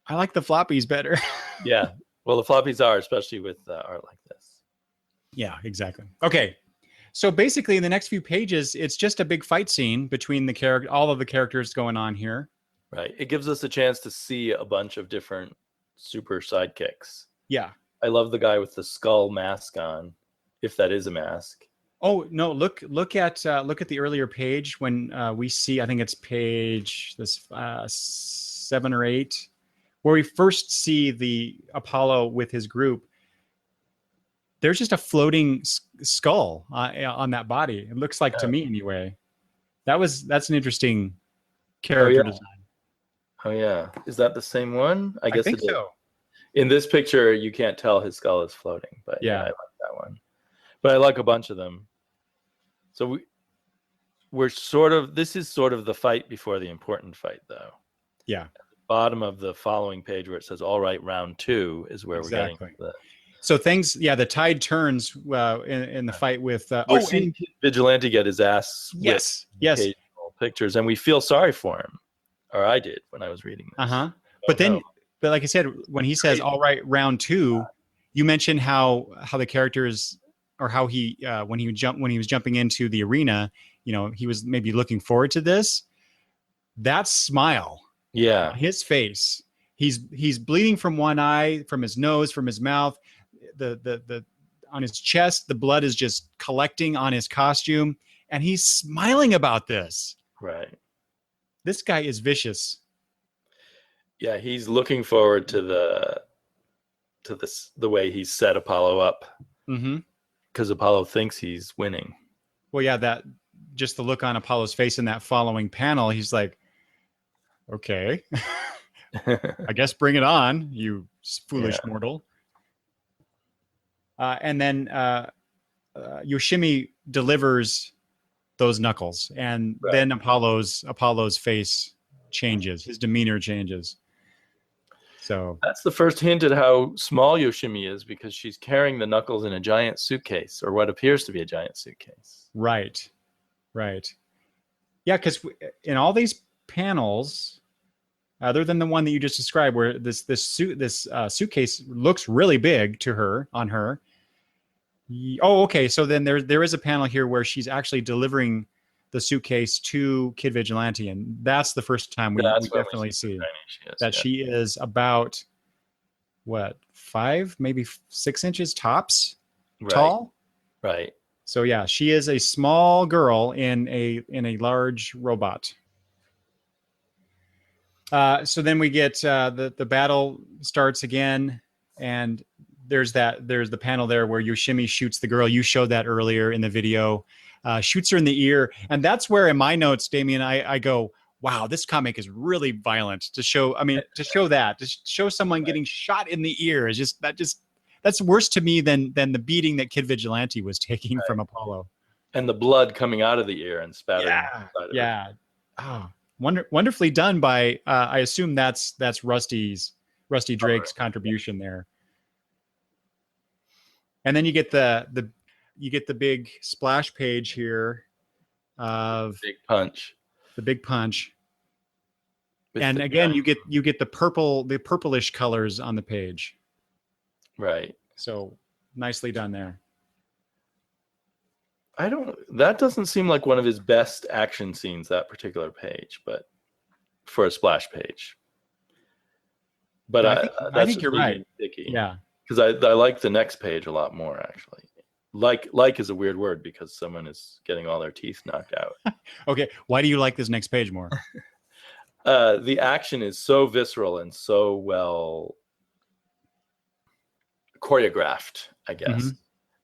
I like the floppies better. Yeah. Well, the floppies are, especially with art like this. Yeah, exactly. Okay. So basically in the next few pages, it's just a big fight scene between all of the characters going on here. Right. It gives us a chance to see a bunch of different super sidekicks. Yeah. I love the guy with the skull mask on, if that is a mask. Oh no! Look at the earlier page when we see. I think it's page 7 or 8, where we first see the Apollo with his group. There's just a floating skull on that body. It looks like to me anyway. That's an interesting character design. Oh yeah, is that the same one? I guess think so. In this picture, you can't tell his skull is floating, but yeah, I like that one. But I like a bunch of them. So this is sort of the fight before the important fight, though. Yeah. At the bottom of the following page where it says, all right, round 2 is where we're getting the... So the tide turns in the fight with... we're seeing Vigilante get his ass yes. pictures, and we feel sorry for him. Or I did when I was reading this. Uh-huh. But like I said, when he says, all right, round 2, you mentioned how the characters... or how he when he was jumping into the arena, he was maybe looking forward to this. That smile, his face, he's bleeding from one eye, from his nose, from his mouth, the on his chest, the blood is just collecting on his costume, and he's smiling about this. Right. This guy is vicious. Yeah, he's looking forward to the way he set Apollo up. Mm-hmm. Because Apollo thinks he's winning. Well, yeah, that just the look on Apollo's face in that following panel, he's like, okay, I guess bring it on, you foolish mortal. And then Yoshimi delivers those knuckles, and then Apollo's face changes, his demeanor changes. So that's the first hint at how small Yoshimi is, because she's carrying the knuckles in a giant suitcase, or what appears to be a giant suitcase. Right. Yeah, because in all these panels, other than the one that you just described, where this suitcase looks really big on her. Oh, okay. So then there is a panel here where she's actually delivering the suitcase to Kid Vigilante, and that's the first time we definitely see that she is about 5, maybe 6 inches tops tall. Right. So yeah, she is a small girl in a large robot. So then we get the battle starts again, and there's the panel there where Yoshimi shoots the girl. You showed that earlier in the video. Shoots her in the ear, and that's where in my notes, Damien, I go, wow, this comic is really violent. To show someone getting shot in the ear is that's worse to me than the beating that Kid Vigilante was taking from Apollo. And the blood coming out of the ear and spattering. Yeah. Oh, Wonderfully done by. I assume that's Rusty Drake's contribution there. And then you get the big splash page here of the big punch. And again, you get the purplish colors on the page. Right. So nicely done there. That doesn't seem like one of his best action scenes, that particular page, but for a splash page. But I think you're right. Picky. Yeah. Because I like the next page a lot more, actually. Like is a weird word because someone is getting all their teeth knocked out. Okay. Why do you like this next page more? The action is so visceral and so well choreographed, I guess. Mm-hmm.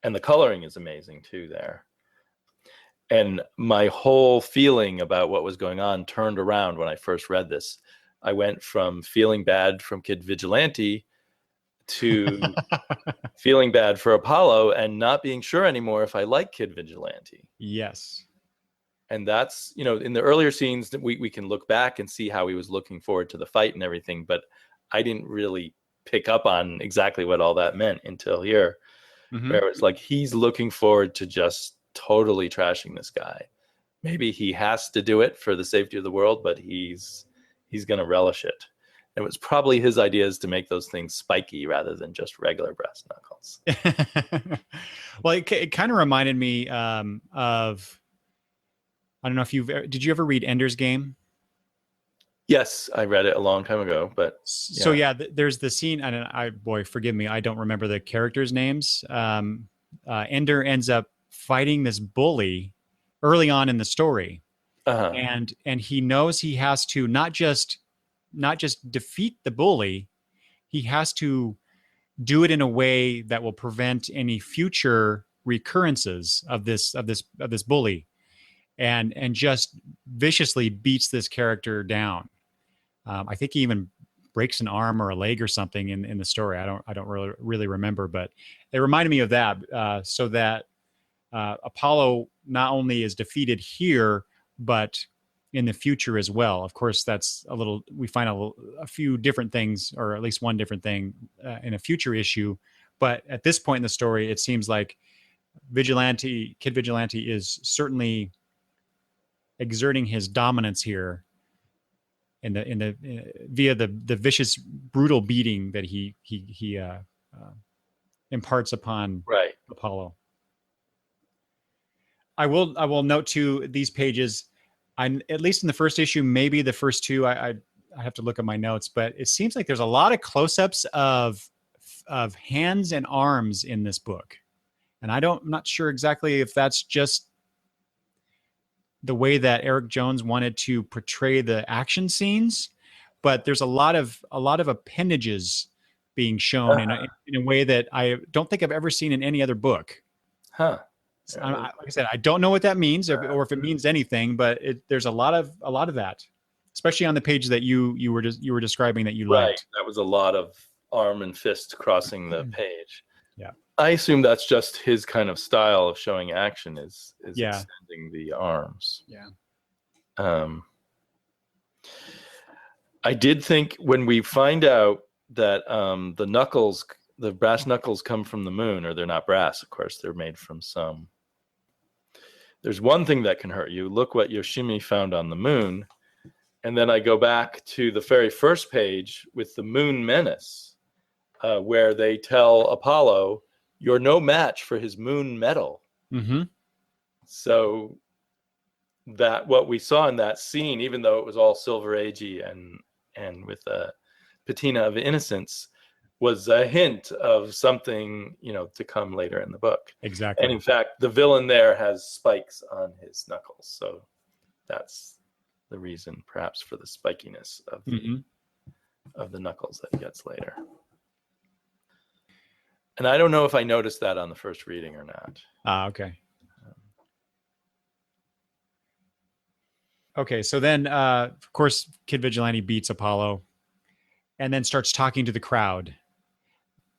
And the coloring is amazing too there. And my whole feeling about what was going on turned around when I first read this. I went from feeling bad from Kid Vigilante to feeling bad for Apollo and not being sure anymore if I like Kid Vigilante. Yes. And that's, in the earlier scenes that we can look back and see how he was looking forward to the fight and everything, but I didn't really pick up on exactly what all that meant until here, where it's like he's looking forward to just totally trashing this guy. Maybe he has to do it for the safety of the world, but he's going to relish it. It was probably his ideas to make those things spiky rather than just regular brass knuckles. Well, it kind of reminded me of, I don't know if did you ever read Ender's Game? Yes, I read it a long time ago, but yeah. So yeah, there's the scene, and boy, forgive me, I don't remember the characters' names. Ender ends up fighting this bully early on in the story, and he knows he has to not just defeat the bully, he has to do it in a way that will prevent any future recurrences of this bully, and just viciously beats this character down. I think he even breaks an arm or a leg or something in the story. I don't really remember, but it reminded me of that. So that Apollo not only is defeated here, but in the future as well. Of course, we find a few different things, or at least one different thing in a future issue. But at this point in the story, it seems like Kid Vigilante is certainly exerting his dominance here via the vicious, brutal beating that he imparts upon Apollo. I will note too, these pages, at least in the first issue, maybe the first two, I have to look at my notes, but it seems like there's a lot of close-ups of hands and arms in this book. And I'm not sure exactly if that's just the way that Eric Jones wanted to portray the action scenes, but there's a lot of appendages being shown in a way that I don't think I've ever seen in any other book. Huh. So like I said, I don't know what that means, or if it means anything, but there's a lot of that, especially on the page that you were describing that you liked. Right. That was a lot of arm and fist crossing the page. Yeah. I assume that's just his kind of style of showing action is extending the arms. Yeah. I did think when we find out that the brass knuckles come from the moon, or they're not brass, of course, they're made from some. There's one thing that can hurt you. Look what Yoshimi found on the moon. And then I go back to the very first page with the Moon Menace, where they tell Apollo, you're no match for his moon metal. Mm-hmm. So that what we saw in that scene, even though it was all Silver Agey and with a patina of innocence, was a hint of something, to come later in the book. Exactly. And in fact, the villain there has spikes on his knuckles. So that's the reason perhaps for the spikiness of the knuckles that he gets later. And I don't know if I noticed that on the first reading or not. Okay. Okay, so then, of course, Kid Vigilante beats Apollo and then starts talking to the crowd.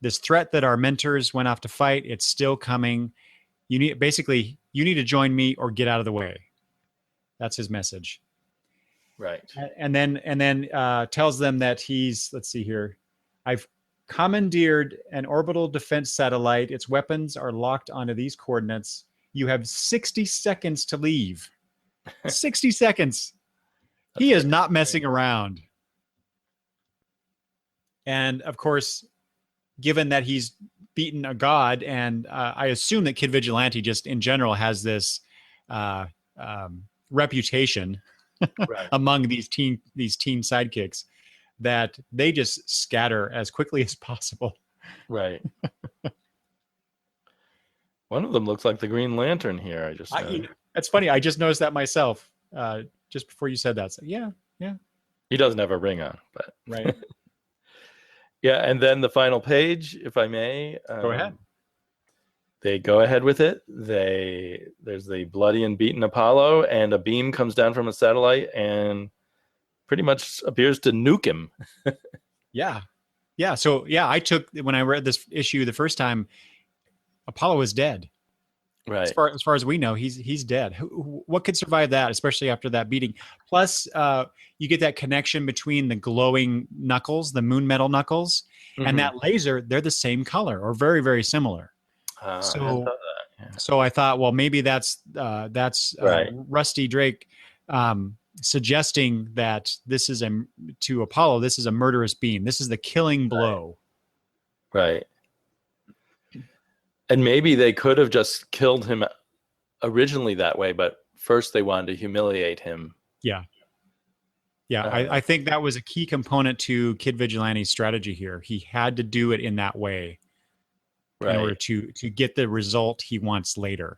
This threat that our mentors went off to fight, it's still coming. You need to join me or get out of the way. That's his message. Right. And then tells them that let's see here, I've commandeered an orbital defense satellite. Its weapons are locked onto these coordinates. You have 60 seconds to leave. 60 seconds. He is not messing around. And of course, given that he's beaten a god, and I assume that Kid Vigilante just in general has this reputation Right. among these teen sidekicks that they just scatter as quickly as possible. Right. One of them looks like the Green Lantern here. That's funny. I just noticed that myself just before you said that. So, yeah. He doesn't have a ring on, but right. Yeah, and then the final page, if I may. Go ahead. They go ahead with it. There's the bloody and beaten Apollo, and a beam comes down from a satellite and pretty much appears to nuke him. Yeah. So I took, when I read this issue the first time, Apollo is dead. Right. As far as we know, he's dead. What could survive that, especially after that beating? Plus, you get that connection between the glowing knuckles, the moon metal knuckles, and that laser. They're the same color or very, very similar. So I thought, well, maybe that's right. Rusty Drake suggesting that this is to Apollo. This is a murderous beam. This is the killing blow. Right. And maybe they could have just killed him originally that way, but first they wanted to humiliate him. Yeah. I think that was a key component to Kid Vigilante's strategy here. He had to do it in that way in order to get the result he wants later.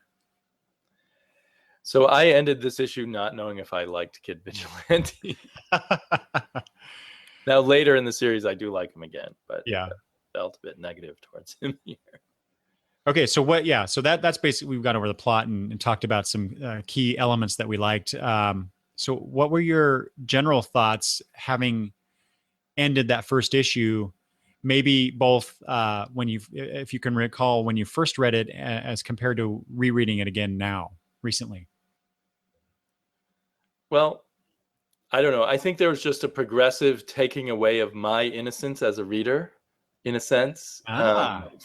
So I ended this issue not knowing if I liked Kid Vigilante. Now later in the series, I do like him again, but I felt a bit negative towards him here. Okay, so so that's basically, we've gone over the plot and talked about some key elements that we liked. So what were your general thoughts having ended that first issue? Maybe both if you can recall when you first read it as compared to rereading it again now, recently. Well, I don't know. I think there was just a progressive taking away of my innocence as a reader, in a sense,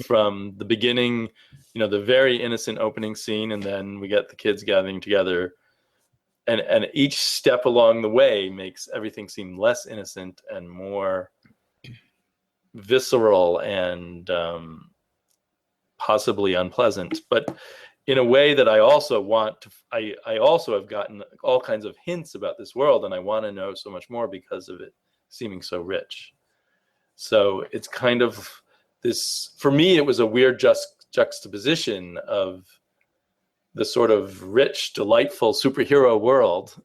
from the beginning, the very innocent opening scene, and then we get the kids gathering together, and each step along the way makes everything seem less innocent and more visceral and possibly unpleasant, but in a way that I also want to. I also have gotten all kinds of hints about this world, and I want to know so much more because of it seeming so rich. So it's kind of this, for me, it was a weird juxtaposition of the sort of rich, delightful superhero world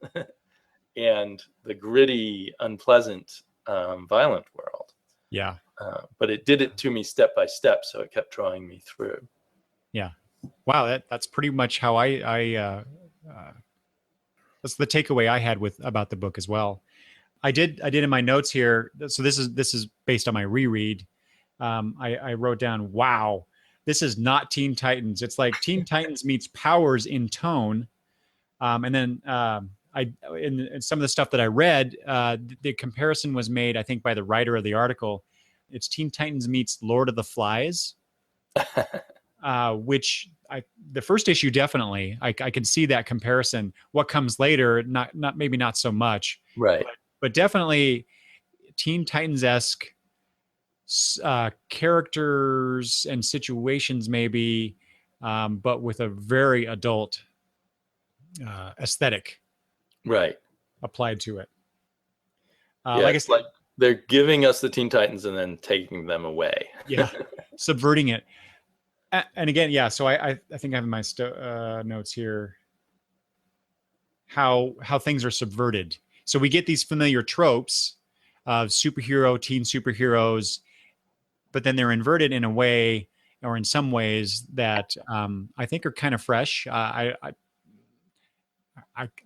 and the gritty, unpleasant, violent world. Yeah. But it did it to me step by step, so it kept drawing me through. Yeah. Wow, that's pretty much how I that's the takeaway I had about the book as well. I did in my notes here. So this is based on my reread. I wrote down, wow, this is not Teen Titans. It's like Teen Titans meets Powers in tone. And then in some of the stuff that I read, the comparison was made, I think, by the writer of the article. It's Teen Titans meets Lord of the Flies, which the first issue definitely I can see that comparison. What comes later, maybe not so much, right? But definitely Teen Titans-esque characters and situations, maybe, but with a very adult aesthetic, right, applied to it. Like I said, like they're giving us the Teen Titans and then taking them away. Yeah, subverting it. And again, so I think I have in my notes here how things are subverted. So we get these familiar tropes of superhero, teen superheroes, but then they're inverted in a way, or in some ways, that I think are kind of fresh. I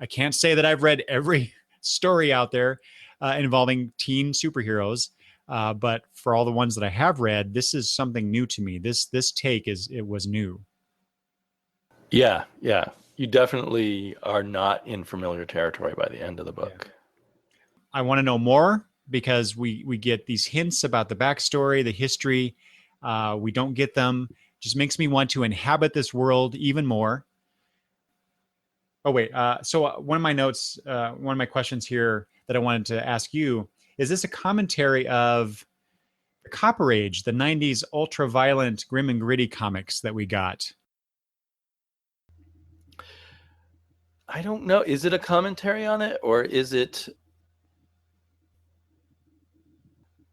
can't say that I've read every story out there involving teen superheroes, but for all the ones that I have read, this is something new to me. This take was new. Yeah. You definitely are not in familiar territory by the end of the book. I want to know more because we get these hints about the backstory, the history. We don't get them. Just makes me want to inhabit this world even more. Oh, wait. So one of my notes, one of my questions here that I wanted to ask you, is this a commentary of the Copper Age, the 90s ultra-violent, grim and gritty comics that we got? I don't know. Is it a commentary on it, or is it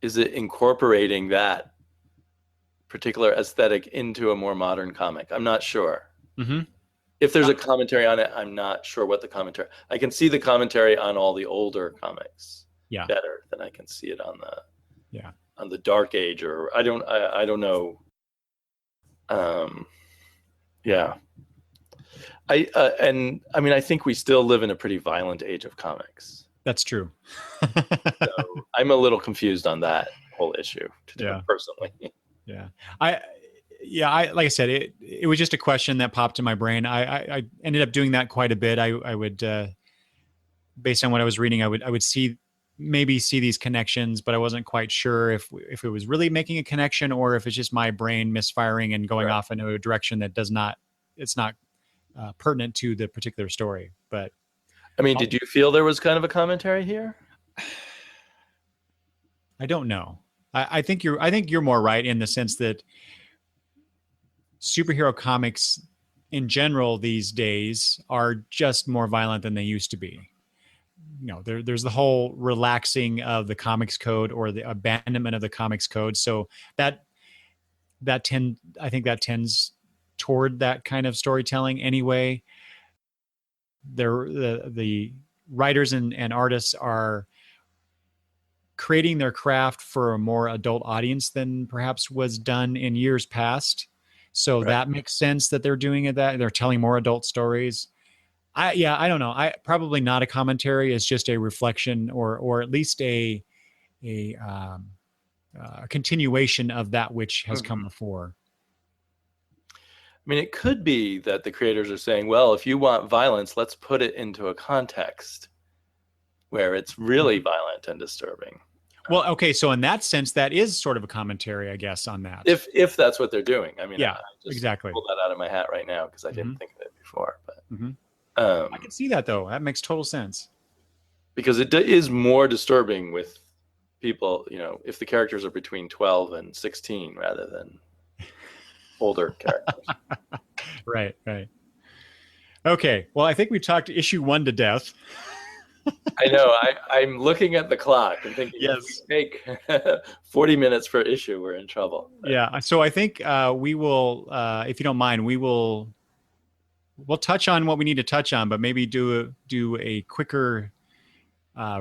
incorporating that particular aesthetic into a more modern comic? I'm not sure. Mm-hmm. If there's a commentary on it, I'm not sure what the commentary. I can see the commentary on all the older comics better than I can see it on the Dark Age, or I don't know. Yeah. I think we still live in a pretty violent age of comics. That's true. So I'm a little confused on that whole issue, personally. Yeah. I like I said, it was just a question that popped in my brain. I ended up doing that quite a bit. I would, based on what I was reading, I would see these connections, but I wasn't quite sure if it was really making a connection or if it's just my brain misfiring and going off in a direction that it's not pertinent to the particular story. But I mean, did you feel there was kind of a commentary here? I don't know. I think you're more right in the sense that superhero comics in general these days are just more violent than they used to be. You know, there's the whole relaxing of the comics code or the abandonment of the comics code. So I think that tends toward that kind of storytelling anyway. The writers and artists are creating their craft for a more adult audience than perhaps was done in years past. So that makes sense that they're doing it, that they're telling more adult stories. I don't know. Probably not a commentary. It's just a reflection or at least a continuation of that which has come before. I mean, it could be that the creators are saying, well, if you want violence, let's put it into a context where it's really violent and disturbing. Well, okay, so in that sense, that is sort of a commentary, I guess, on that. If that's what they're doing. I mean, I just exactly. pulled that out of my hat right now because I didn't think of it before. But I can see that, though. That makes total sense. Because it is more disturbing with people, if the characters are between 12 and 16 rather than older characters. Right. Okay, well, I think we talked issue 1 to death. I know. I'm looking at the clock and thinking, if we take 40 minutes per issue, we're in trouble. Yeah. So I think we will, if you don't mind, we'll touch on what we need to touch on, but maybe do a quicker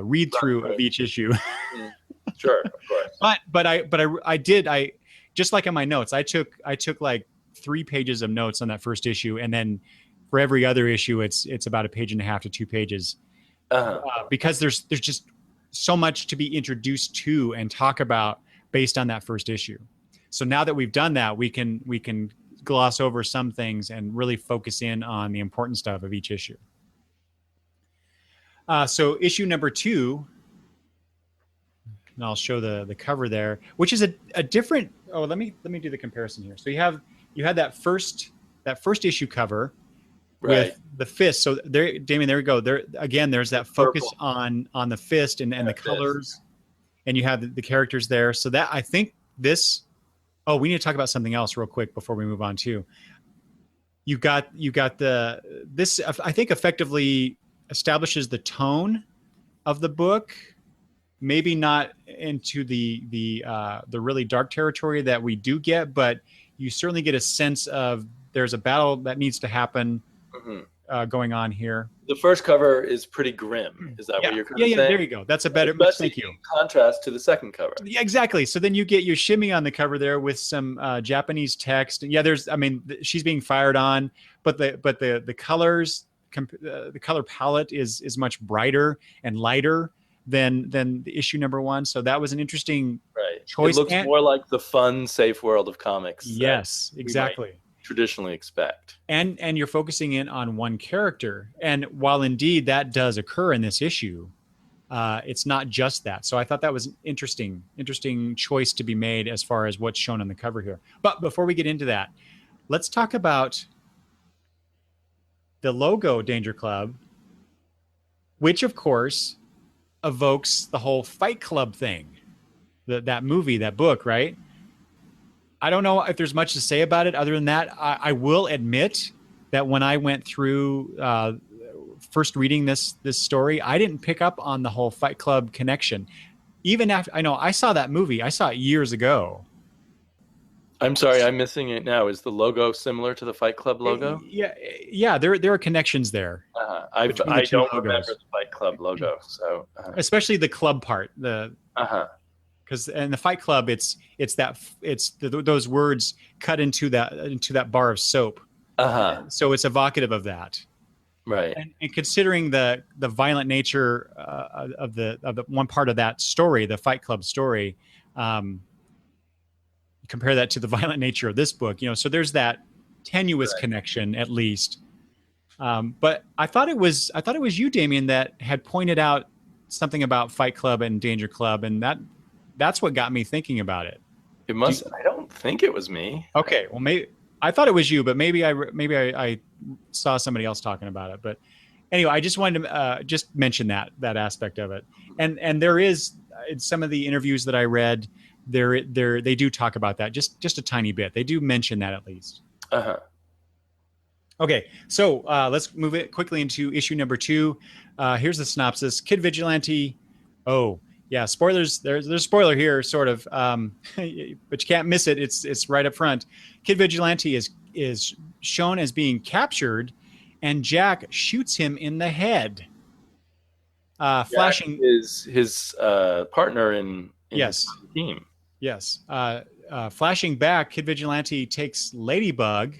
read through of each issue. Sure, of course. But I did just like in my notes, I took like 3 pages of notes on that first issue, and then for every other issue, it's about 1.5 pages to 2 pages. Because there's just so much to be introduced to and talk about based on that first issue. So now that we've done that, we can gloss over some things and really focus in on the important stuff of each issue. So issue number 2, and I'll show the cover there, which is a different. Oh, let me do the comparison here. So you had that first issue cover. With the fist. So there, Damien, there we go. There again, there's that focus on the fist and the colors, and you have the characters there. So that, I think this, we need to talk about something else real quick before we move on too. You got this, I think, effectively establishes the tone of the book, maybe not into the really dark territory that we do get, but you certainly get a sense of there's a battle that needs to happen going on here. The first cover is pretty grim. Is that what you're kind of saying? Yeah, there you go. That's a better, thank you. In contrast to the second cover. Yeah, exactly. So then you get your Shimmy on the cover there with some Japanese text. Yeah, she's being fired on, but the colors, the color palette is much brighter and lighter than the issue number 1. So that was an interesting choice. It looks more like the fun, safe world of comics. Yes, exactly. Traditionally expect. And you're focusing in on one character. And while indeed that does occur in this issue, It's not just that. So I thought that was an interesting choice to be made as far as what's shown on the cover here. But before we get into that, let's talk about the logo Danger Club, which of course evokes the whole Fight Club thing, that movie, that book, right? I don't know if there's much to say about it other than that. I will admit that when I went through first reading this story, I didn't pick up on the whole Fight Club connection. Even after I saw that movie, I saw it years ago. I'm sorry, I'm missing it now. Is the logo similar to the Fight Club logo? Yeah. There are connections there. I don't remember the Fight Club logo, so especially the club part. Because in the Fight Club, it's those words cut into that bar of soap. So it's evocative of that. Right. And considering the violent nature of the one part of that story, the Fight Club story, compare that to the violent nature of this book, so there's that tenuous connection at least. But I thought it was you, Damien, that had pointed out something about Fight Club and Danger Club, and that's what got me thinking about it. It must. I don't think it was me. Okay, well, maybe I thought it was you, but maybe I saw somebody else talking about it. But anyway, I just wanted to just mention that aspect of it. And there is, in some of the interviews that I read, they do talk about that just a tiny bit. They do mention that at least. Okay, so let's move it quickly into issue number 2. Here's the synopsis. Kid Vigilante. Oh, yeah, spoilers. There's a spoiler here, sort of, but you can't miss it. It's right up front. Kid Vigilante is shown as being captured, and Jack shoots him in the head. Flashing is his partner in yes his team. Yes. Flashing back, Kid Vigilante takes Ladybug,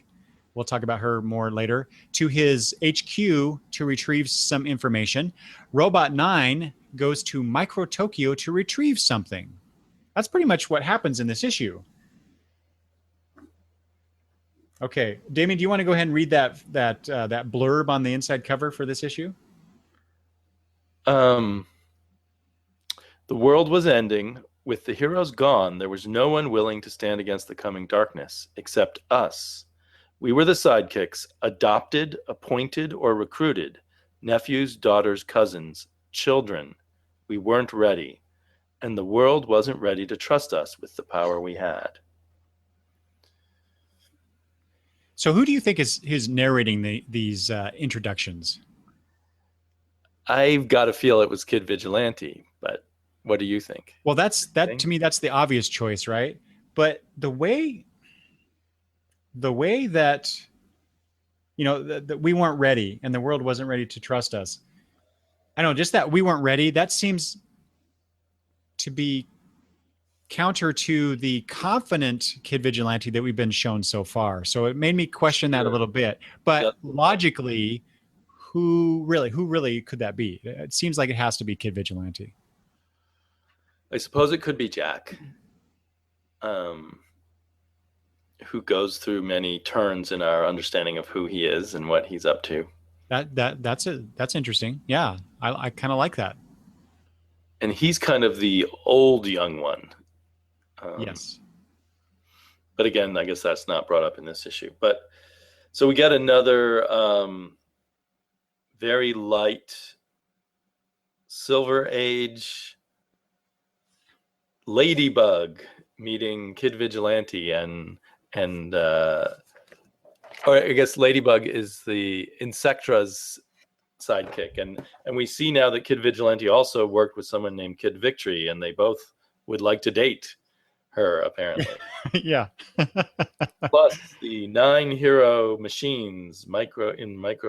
we'll talk about her more later, to his HQ to retrieve some information. Robot 9 goes to Micro Tokyo to retrieve something. That's pretty much what happens in this issue. Okay, Damien, do you want to go ahead and read that blurb on the inside cover for this issue? The world was ending. With the heroes gone, there was no one willing to stand against the coming darkness, except us. We were the sidekicks, adopted, appointed, or recruited, nephews, daughters, cousins, children. We weren't ready, and the world wasn't ready to trust us with the power we had. So who do you think is narrating these introductions? I've got to feel it was Kid Vigilante, but what do you think? Well, to me, that's the obvious choice, right? But the way that, that we weren't ready and the world wasn't ready to trust us. I don't know, just that we weren't ready, that seems to be counter to the confident Kid Vigilante that we've been shown so far. So it made me question that a little bit. But logically, who really could that be? It seems like it has to be Kid Vigilante. I suppose it could be Jack, who goes through many turns in our understanding of who he is and what he's up to. That's interesting. Yeah, I kind of like that. And he's kind of the old young one. Yes. But again, I guess that's not brought up in this issue. But so we get another very light Silver Age Ladybug meeting Kid Vigilante and or I guess Ladybug is the Insectra's sidekick, and we see now that Kid Vigilante also worked with someone named Kid Victory, and they both would like to date her apparently. Yeah. Plus the 9 hero machines Micro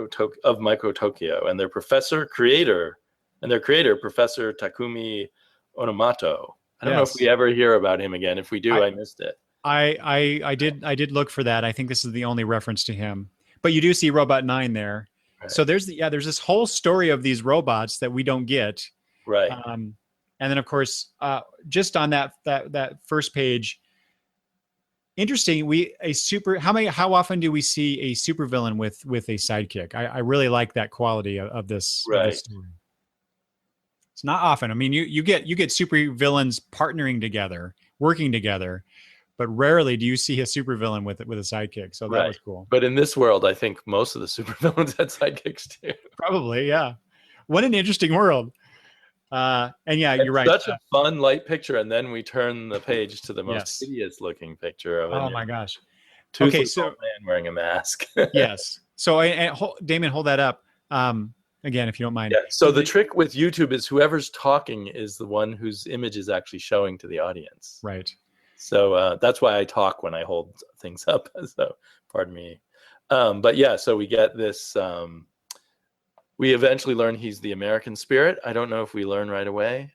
Tokyo and their creator Professor Takumi Onomato. I don't know if we ever hear about him again. If we do, I missed it. I did look for that. I think this is the only reference to him. But you do see Robot 9 there. Right. So there's this whole story of these robots that we don't get. Right. And then of course, just on that first page, interesting. How often do we see a supervillain with a sidekick? I really like that quality of this, right. Of this story. It's not often. I mean, you get super villains partnering together, working together, but rarely do you see a supervillain with a sidekick. So that was cool. But in this world, I think most of the supervillains had sidekicks too. Probably, yeah. What an interesting world. And yeah, you're right. Such a fun light picture, and then we turn the page to the most Yes. hideous looking picture of it. Oh my gosh. Toothless old man wearing a mask. Yes. So, Damien, hold that up. Again, if you don't mind. Yeah. So the trick with YouTube is whoever's talking is the one whose image is actually showing to the audience. Right. So that's why I talk when I hold things up. So pardon me. But yeah, so we get this. We eventually learn he's the American Spirit. I don't know if we learn right away.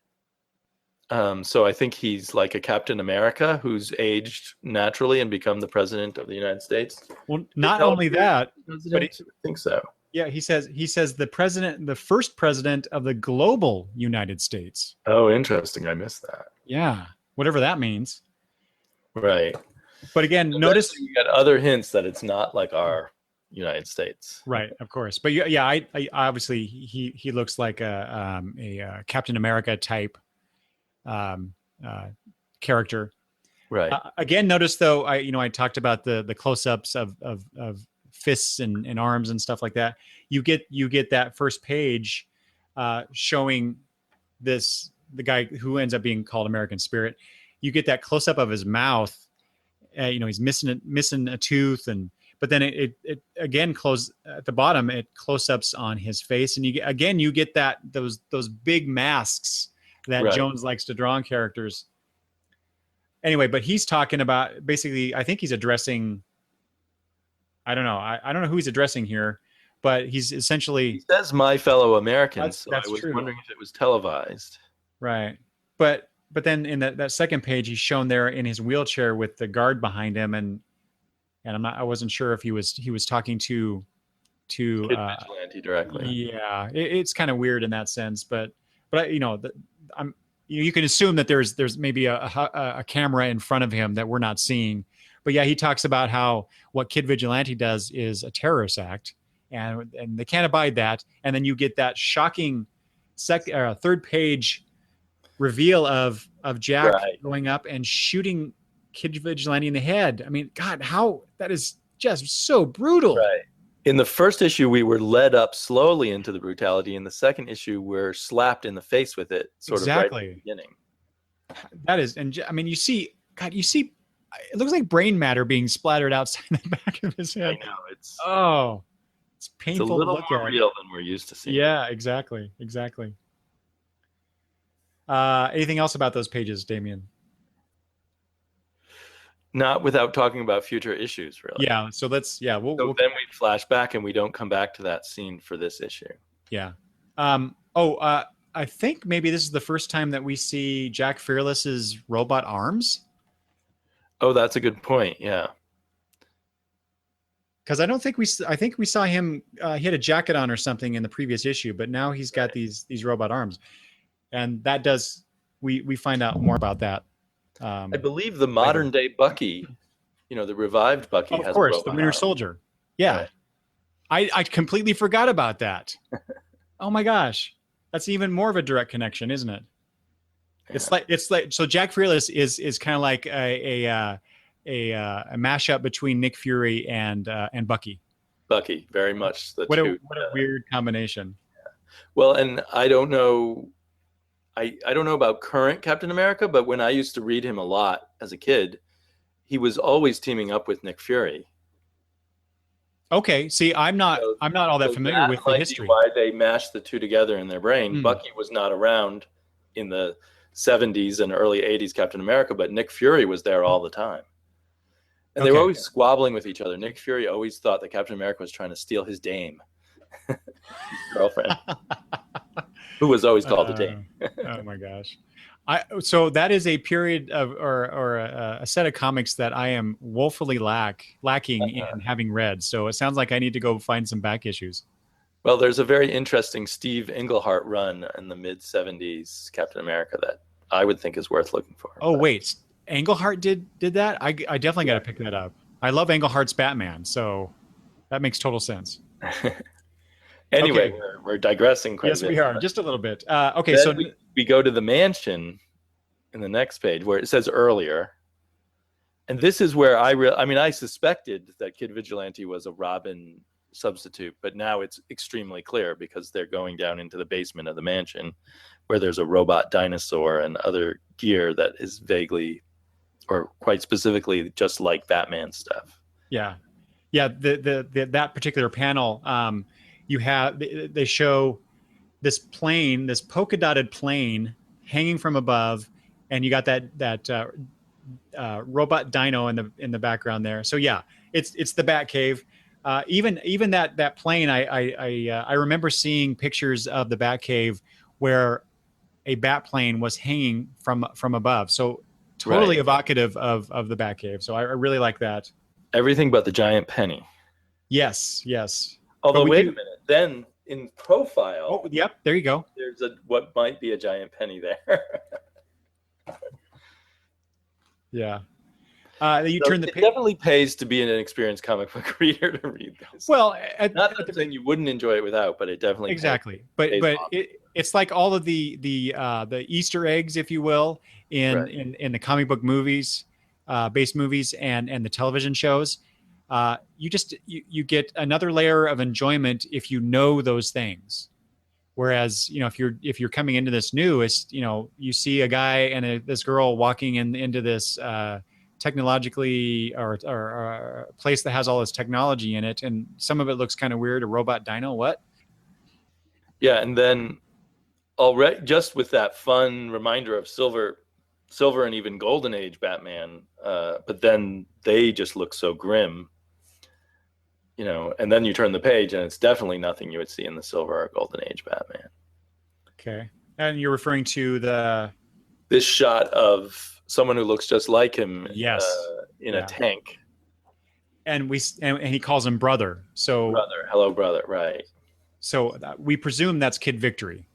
So I think he's like a Captain America who's aged naturally and become the president of the United States. Well, not only that, but I think so. Yeah, he says the first president of the global United States. Oh, interesting. I missed that. Yeah, whatever that means. Right. But again, notice you got other hints that it's not like our United States. Right, of course. But yeah, I obviously he looks like a Captain America type character. Right. Again, notice though, I talked about the close-ups of fists and arms and stuff like that. You get that first page showing the guy who ends up being called American Spirit. You get that close-up of his mouth. He's missing a tooth, but then it again close at the bottom. It close-ups on his face, and you get that those big masks that Right. Jones likes to draw on characters. Anyway, but he's talking about basically. I think he's addressing. I don't know. I don't know who he's addressing here, but he's essentially. He says "my fellow Americans." That's so I was true. wondering if it was televised. Right, but then in that second page, he's shown there in his wheelchair with the guard behind him, and I wasn't sure if he was talking to Kid Vigilante directly. Yeah, it's kind of weird in that sense, but you can assume that there's maybe a camera in front of him that we're not seeing. But yeah, he talks about how what Kid Vigilante does is a terrorist act, and they can't abide that. And then you get that shocking third page reveal of Jack going up and shooting Kid Vigilante in the head. I mean, God, how that is just so brutal. Right. In the first issue, we were led up slowly into the brutality. In the second issue, we're slapped in the face with it, sort of right at the beginning. That is, and I mean, you see, it looks like brain matter being splattered outside the back of his head. I know it's painful. It's a little to look more at. real than we're used to seeing. Yeah, exactly. Anything else about those pages, Damien? Not without talking about future issues, really. Yeah. So then we flash back and we don't come back to that scene for this issue. Yeah. I think maybe this is the first time that we see Jack Fearless's robot arms. Oh, that's a good point. Yeah. Because I think we saw him. He had a jacket on or something in the previous issue, but now he's got these robot arms, and that does we find out more about that. I believe the modern day Bucky, the revived Bucky, has of course, a robot the Winter arm. Soldier. Yeah, right. I completely forgot about that. Oh my gosh, that's even more of a direct connection, isn't it? Yeah. It's like so. Jack Fearless is kind of like a mashup between Nick Fury and Bucky. Bucky, very much the what two. What a weird combination. Yeah. Well, and I don't know. I don't know about current Captain America, but when I used to read him a lot as a kid, he was always teaming up with Nick Fury. Okay, see, I'm not all that familiar with the history. Why they mashed the two together in their brain. Bucky was not around in the 70s and early 80s Captain America, but Nick Fury was there all the time. And they were always squabbling with each other. Nick Fury always thought that Captain America was trying to steal his dame, his girlfriend, who was always called the dame. Oh my gosh. So that is a period of or a set of comics that I am woefully lacking in having read. So it sounds like I need to go find some back issues. Well, there's a very interesting Steve Englehart run in the mid 70s Captain America that I would think is worth looking for. Oh, wait. Englehart did that? I definitely got to pick that up. I love Englehart's Batman, so that makes total sense. Anyway, Okay. we're digressing quite Yes, a bit. we are just a little bit. Okay, Then so we go to the mansion in the next page where it says earlier. And this is where I suspected that Kid Vigilante was a Robin substitute, but now it's extremely clear because they're going down into the basement of the mansion where there's a robot dinosaur and other gear that is vaguely or quite specifically just like Batman stuff. yeah, the that particular panel, you have they show this plane, this polka dotted plane hanging from above, and you got that robot dino in the background there. So yeah, it's the Batcave. Even that plane, I remember seeing pictures of the Batcave where a bat plane was hanging from above. So totally evocative of the Batcave. So I really like that. Everything but the giant penny. Yes. Although wait a minute, then in profile, oh yep, there you go. There's what might be a giant penny there. Yeah. You turn the it definitely pays to be an experienced comic book reader to read this. Well, not that I'm saying you wouldn't enjoy it without, but it definitely exactly. But it's like all of the Easter eggs, if you will, in the comic book movies, based movies, and the television shows. You get another layer of enjoyment if you know those things. Whereas, if you're coming into this newest, you see a guy and this girl walking into this technologically or a place that has all this technology in it, and some of it looks kind of weird. A robot dino, what? Yeah, and then already just with that fun reminder of silver and even golden age Batman, but then they just look so grim. And then you turn the page and it's definitely nothing you would see in the silver or golden age Batman. Okay. And you're referring to this shot of someone who looks just like him. Yes. In a tank. And he calls him brother. So brother, hello brother, right. So we presume that's Kid Victory,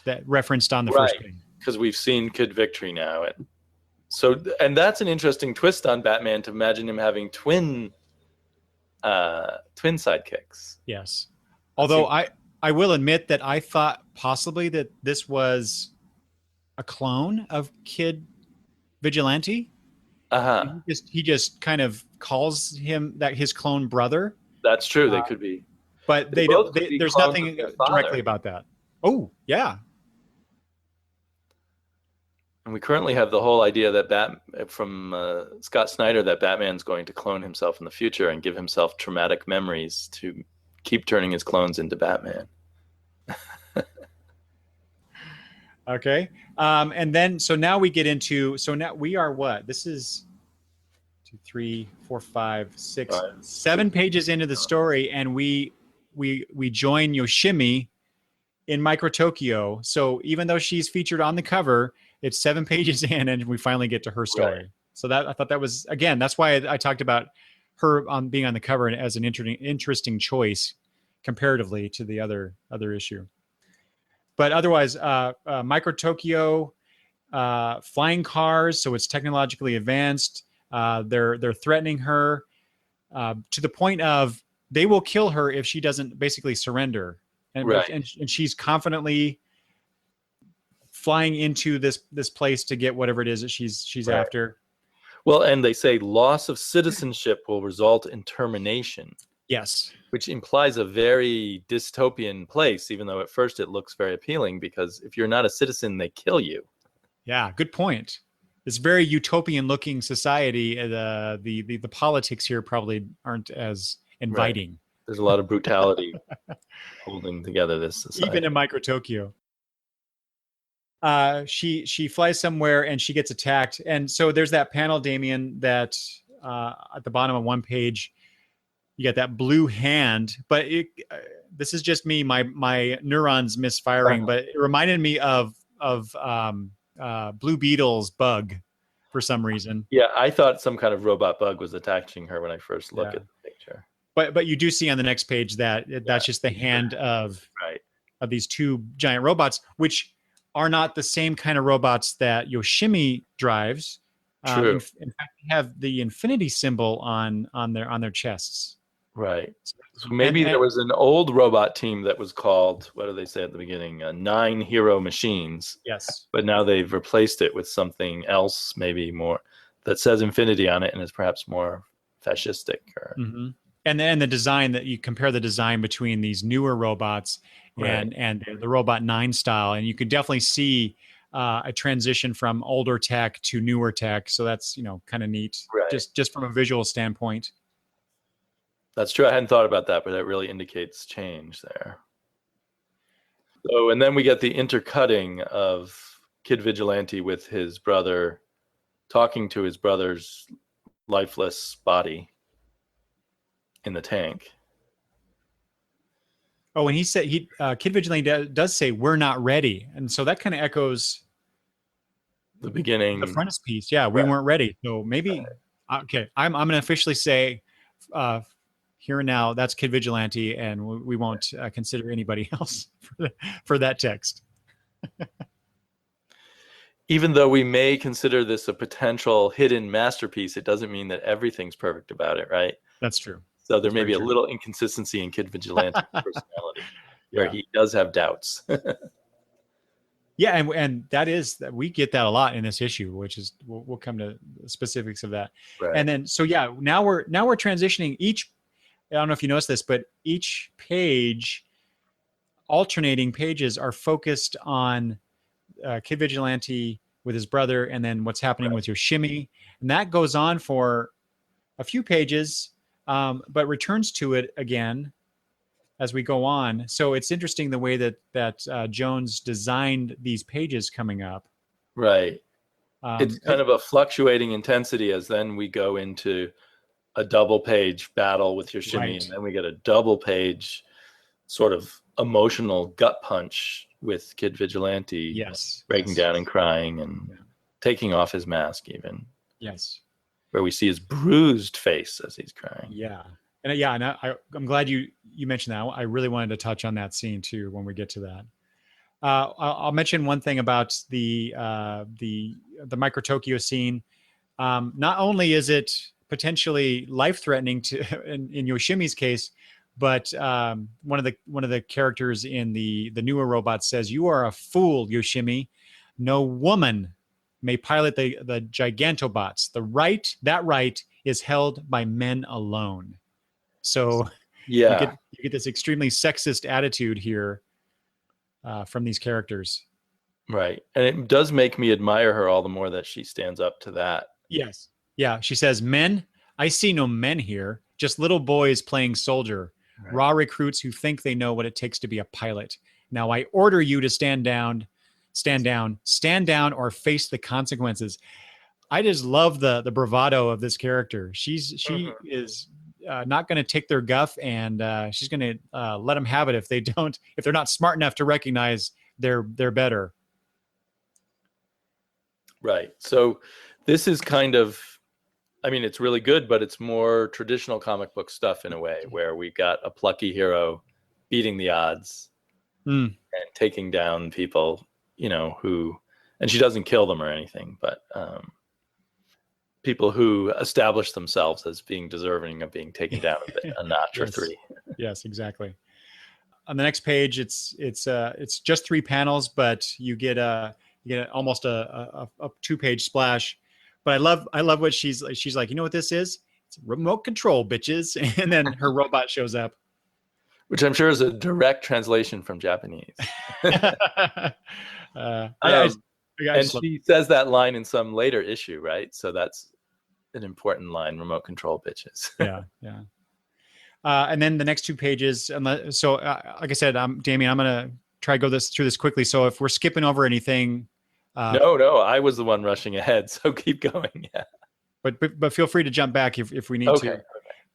that referenced on the first page. Because we've seen Kid Victory now. And that's an interesting twist on Batman, to imagine him having twin sidekicks. Yes. Although I will admit that I thought possibly that this was a clone of Kid Vigilante. He just kind of calls him his clone brother. That's true. They could be. But there's nothing directly about that. Oh, yeah. And we currently have the whole idea that from Scott Snyder that Batman's going to clone himself in the future and give himself traumatic memories to keep turning his clones into Batman. Okay. And then, so now we get into, now we are what? This is 2, 3, 4, 5, 6, 7 pages into the story, and we join Yoshimi in Micro Tokyo. So even though she's featured on the cover, it's 7 pages in, and we finally get to her story. Right. So I thought that was, again, that's why I talked about her being on the cover as an interesting choice comparatively to the other issue. But otherwise, Micro Tokyo, flying cars, so it's technologically advanced. They're threatening her to the point of they will kill her if she doesn't basically surrender. And she's confidently flying into this place to get whatever it is that she's after. Well, and they say loss of citizenship will result in termination. Yes. Which implies a very dystopian place, even though at first it looks very appealing, because if you're not a citizen, they kill you. Yeah, good point. This very utopian looking society, the politics here probably aren't as inviting. Right. There's a lot of brutality holding together this society. Even in Micro Tokyo. She flies somewhere and she gets attacked. And so there's that panel, Damien, that at the bottom of one page, you got that blue hand, but this is just me, my neurons misfiring, but it reminded me of Blue Beetle's bug for some reason. Yeah, I thought some kind of robot bug was attaching her when I first looked at the picture. But you do see on the next page that's just the hand of these two giant robots, which are not the same kind of robots that Yoshimi drives. True. In fact, they have the infinity symbol on their chests. Right. So maybe there was an old robot team that was called, what do they say at the beginning? 9 Hero Machines. Yes. But now they've replaced it with something else, maybe more, that says Infinity on it and is perhaps more fascistic. Mm-hmm. And then the design, that you compare the design between these newer robots and the Robot 9 style, and you could definitely see a transition from older tech to newer tech. So that's, kind of neat, just from a visual standpoint. That's true. I hadn't thought about that, but that really indicates change there. So, and then we get the intercutting of Kid Vigilante with his brother talking to his brother's lifeless body in the tank. Oh, and he said Kid Vigilante does say we're not ready, and so that kind of echoes the beginning, the frontispiece. Yeah, we weren't ready. So maybe okay. I'm going to officially say here and now that's Kid Vigilante, and we won't consider anybody else for that text. Even though we may consider this a potential hidden masterpiece, it doesn't mean that everything's perfect about it, right? That's true. So there may be a little inconsistency in Kid Vigilante's personality, where he does have doubts. Yeah, and we get that a lot in this issue, which is we'll come to the specifics of that. Right. And then now we're transitioning each. I don't know if you noticed this, but each page, alternating pages, are focused on Kid Vigilante with his brother, and then what's happening with Yoshimi, and that goes on for a few pages, but returns to it again as we go on. So it's interesting the way that Jones designed these pages coming up. Right. It's kind of a fluctuating intensity as then we go into a double page battle with Yoshimi, and then we get a double page sort of emotional gut punch with Kid Vigilante, breaking down and crying and taking off his mask even. Yes. Where we see his bruised face as he's crying. Yeah. And I'm glad you mentioned that. I really wanted to touch on that scene too when we get to that. I'll mention one thing about the Micro Tokyo scene. Not only is it potentially life-threatening in Yoshimi's case, but one of the characters in the newer robot says, "You are a fool, Yoshimi. No woman may pilot the Gigantobots. That right is held by men alone." So you get this extremely sexist attitude here from these characters. Right. And it does make me admire her all the more that she stands up to that. Yes. Yeah. She says, "Men, I see no men here, just little boys playing soldier, raw recruits who think they know what it takes to be a pilot. Now I order you to stand down, or face the consequences." I just love the bravado of this character. She is not going to take their guff, and she's going to let them have it if they're not smart enough to recognize they're better. Right. So this is kind of, I mean, it's really good, but it's more traditional comic book stuff in a way, where we got a plucky hero beating the odds and taking down people, and she doesn't kill them or anything, but people who establish themselves as being deserving of being taken down a notch or three. Yes, exactly. On the next page, it's just 3 panels, but you get almost a 2-page splash. But I love what she's like. You know what this is? It's remote control, bitches. And then her robot shows up, which I'm sure is a direct translation from Japanese. And she says that line in some later issue, right? So that's an important line, remote control bitches. Yeah. And then the next 2 pages, like I said, Damien, I'm going to try to go through this quickly. So if we're skipping over anything. No, I was the one rushing ahead. So keep going. Yeah. But feel free to jump back if we need to. Okay.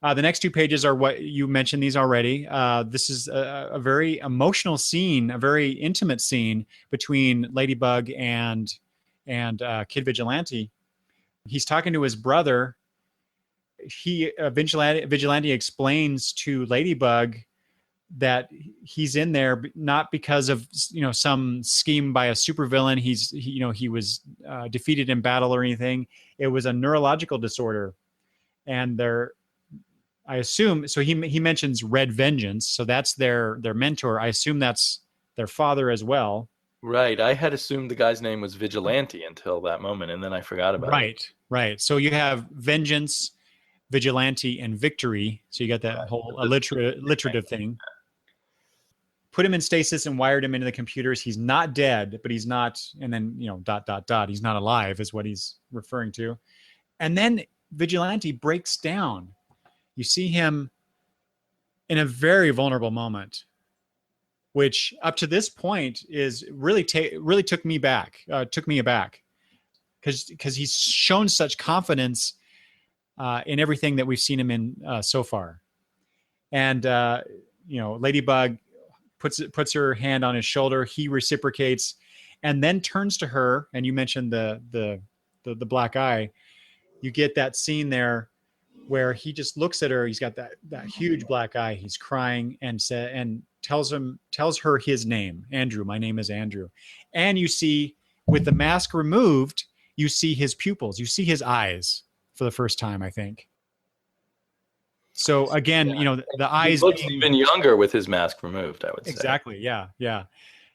The next 2 pages are what you mentioned these already. This is a very emotional scene, a very intimate scene between Ladybug and Kid Vigilante. He's talking to his brother. Vigilante explains to Ladybug that he's in there not because of some scheme by a supervillain. He was defeated in battle or anything. It was a neurological disorder, and I assume so. He mentions Red Vengeance, so that's their mentor. I assume that's their father as well. Right. I had assumed the guy's name was Vigilante until that moment, and then I forgot about it. Right. So you have Vengeance, Vigilante, and Victory. So you got that whole alliterative thing. Put him in stasis and wired him into the computers. He's not dead, but he's not, and then, dot, dot, dot. He's not alive is what he's referring to. And then Vigilante breaks down. You see him in a very vulnerable moment, which up to this point is really took me aback because he's shown such confidence in everything that we've seen him in so far. And, Ladybug puts her hand on his shoulder. He reciprocates and then turns to her. And you mentioned the black eye. You get that scene there where he just looks at her. He's got that huge black eye. He's crying and tells her his name, Andrew. My name is Andrew. And you see, with the mask removed, you see his pupils. You see his eyes for the first time, I think. So again, the eyes. He looks even younger with his mask removed, I would say. Exactly. Yeah.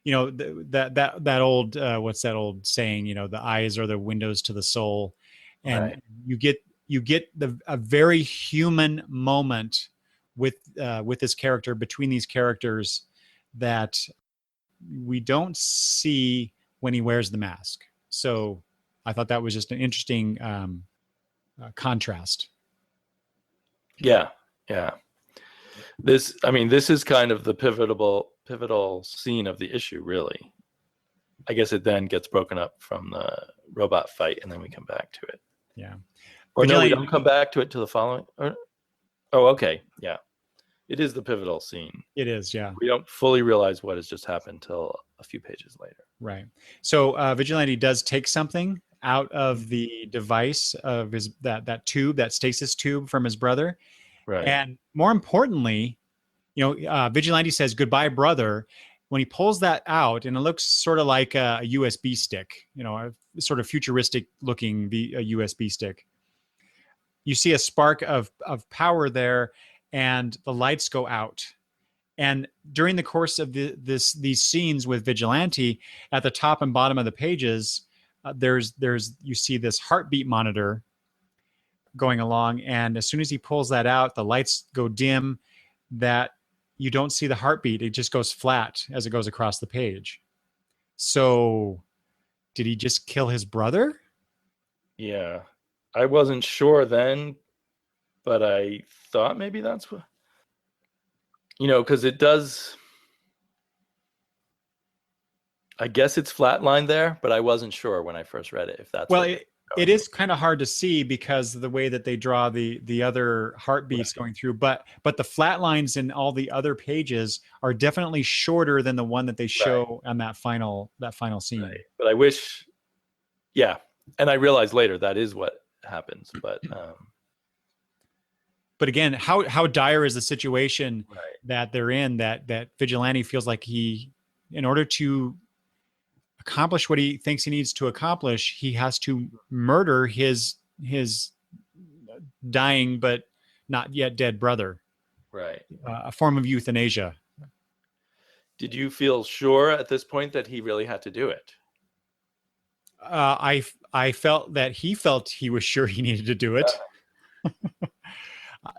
That old what's that old saying? The eyes are the windows to the soul, and right. you get a very human moment with this character, between these characters, that we don't see when he wears the mask. So I thought that was just an interesting contrast. Yeah. This is kind of the pivotal scene of the issue, really. I guess it then gets broken up from the robot fight, and then we come back to it. Yeah. Or no, we don't come back to it till the following. Okay. Yeah. It is the pivotal scene. It is, yeah. We don't fully realize what has just happened till a few pages later. Right. So Vigilante does take something out of the device of his that tube, that stasis tube from his brother. Right. And more importantly, Vigilante says, "Goodbye, brother." When he pulls that out, and it looks sort of like a USB stick, a sort of futuristic looking a USB stick. You see a spark of power there, and the lights go out. And during the course of these scenes with Vigilante, at the top and bottom of the pages, you see this heartbeat monitor going along, and as soon as he pulls that out, the lights go dim, that you don't see the heartbeat. It just goes flat as it goes across the page. So did he just kill his brother? Yeah. I wasn't sure then, but I thought maybe that's what, because it does, I guess it's flatlined there, but I wasn't sure when I first read it if that's it is kind of hard to see because of the way that they draw the other heartbeats going through, but the flat lines in all the other pages are definitely shorter than the one that they show on that final scene. Right. But I wish, and I realized later that is what happens, but again, how dire is the situation that they're in, that Vigilante feels like he, in order to accomplish what he thinks he needs to accomplish, he has to murder his dying but not yet dead brother. Right. A form of euthanasia. Did you feel sure at this point that he really had to do it? I felt that he was sure he needed to do it.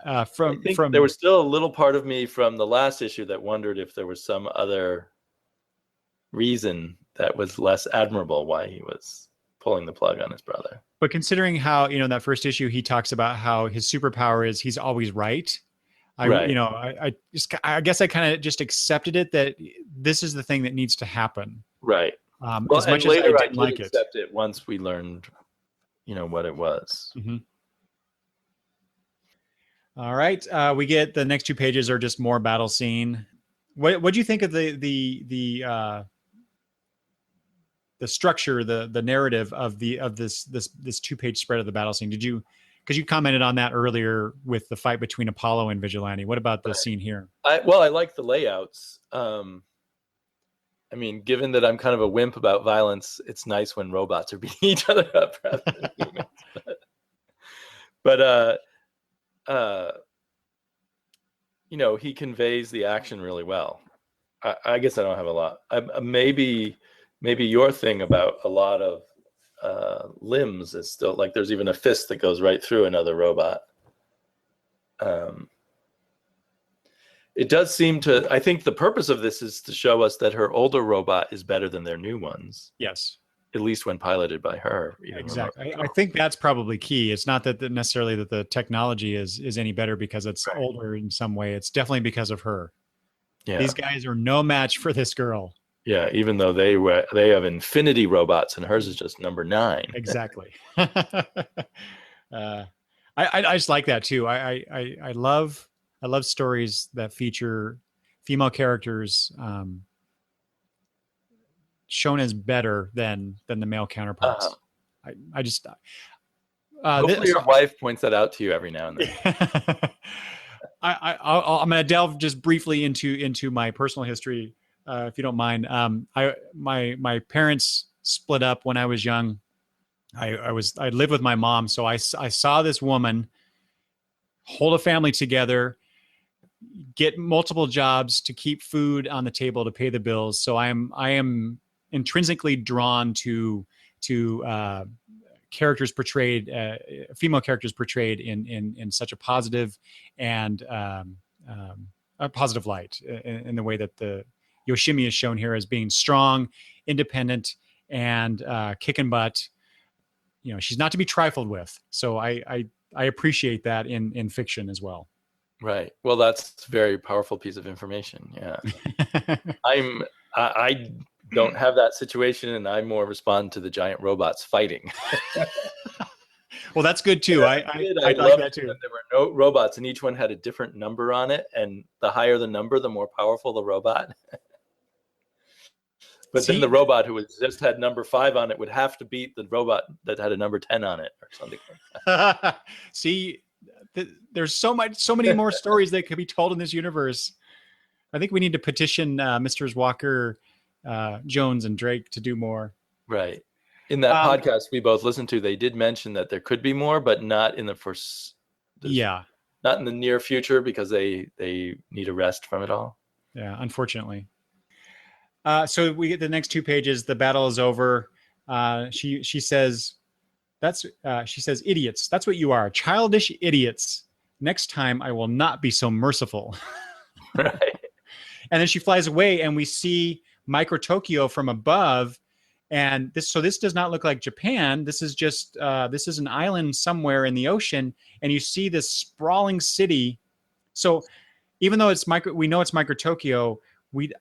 There was still a little part of me from the last issue that wondered if there was some other reason that was less admirable why he was pulling the plug on his brother. But considering how, that first issue, he talks about how his superpower is he's always right. I guess I kind of just accepted it that this is the thing that needs to happen. Right. As much as I didn't like accept it once we learned, what it was. Mm-hmm. All right. We get the next 2 pages are just more battle scene. What do you think of the structure, the narrative of this 2-page spread of the battle scene? Because you commented on that earlier with the fight between Apollo and Vigilante. What about the scene here? I like the layouts. Given that I'm kind of a wimp about violence, it's nice when robots are beating each other up rather than humans. But he conveys the action really well. I guess I don't have a lot. Maybe your thing about a lot of limbs is still like there's even a fist that goes right through another robot. It does seem to. I think the purpose of this is to show us that her older robot is better than their new ones. Yes. At least when piloted by her. Exactly. I think that's probably key. It's not that necessarily that the technology is any better because it's older in some way. It's definitely because of her. Yeah. These guys are no match for this girl. Yeah, even though they have infinity robots and hers is just number 9. Exactly. I just like that too. I love stories that feature female characters shown as better than the male counterparts. I just hopefully your wife points that out to you every now and then. I'm going to delve just briefly into my personal history, if you don't mind. My parents split up when I was young. I lived with my mom, so I saw this woman hold a family together, get multiple jobs to keep food on the table to pay the bills. So I am intrinsically drawn to characters portrayed, female characters portrayed in such a positive and a positive light, in the way that the Yoshimi is shown here as being strong, independent, and kicking butt. She's not to be trifled with. So I appreciate that in fiction as well. Right. Well, that's a very powerful piece of information. Yeah. I don't have that situation, and I more respond to the giant robots fighting. Well, that's good too. I like that too. That there were no robots, and each one had a different number on it, and the higher the number, the more powerful the robot. But then the robot who just had number 5 on it would have to beat the robot that had a number 10 on it, or something like that. See, there's so many more stories that could be told in this universe. I think we need to petition Mr. Walker, Jones, and Drake to do more. Right. In that podcast we both listened to, they did mention that there could be more, but not in the first. Not in the near future, because they need a rest from it all. Yeah, unfortunately. So we get the next 2 pages. The battle is over. She says, idiots. That's what you are. Childish idiots. Next time I will not be so merciful. Right. And then she flies away, and we see Micro Tokyo from above. And this does not look like Japan. This is just, this is an island somewhere in the ocean. And you see this sprawling city. So even though we know it's Micro Tokyo,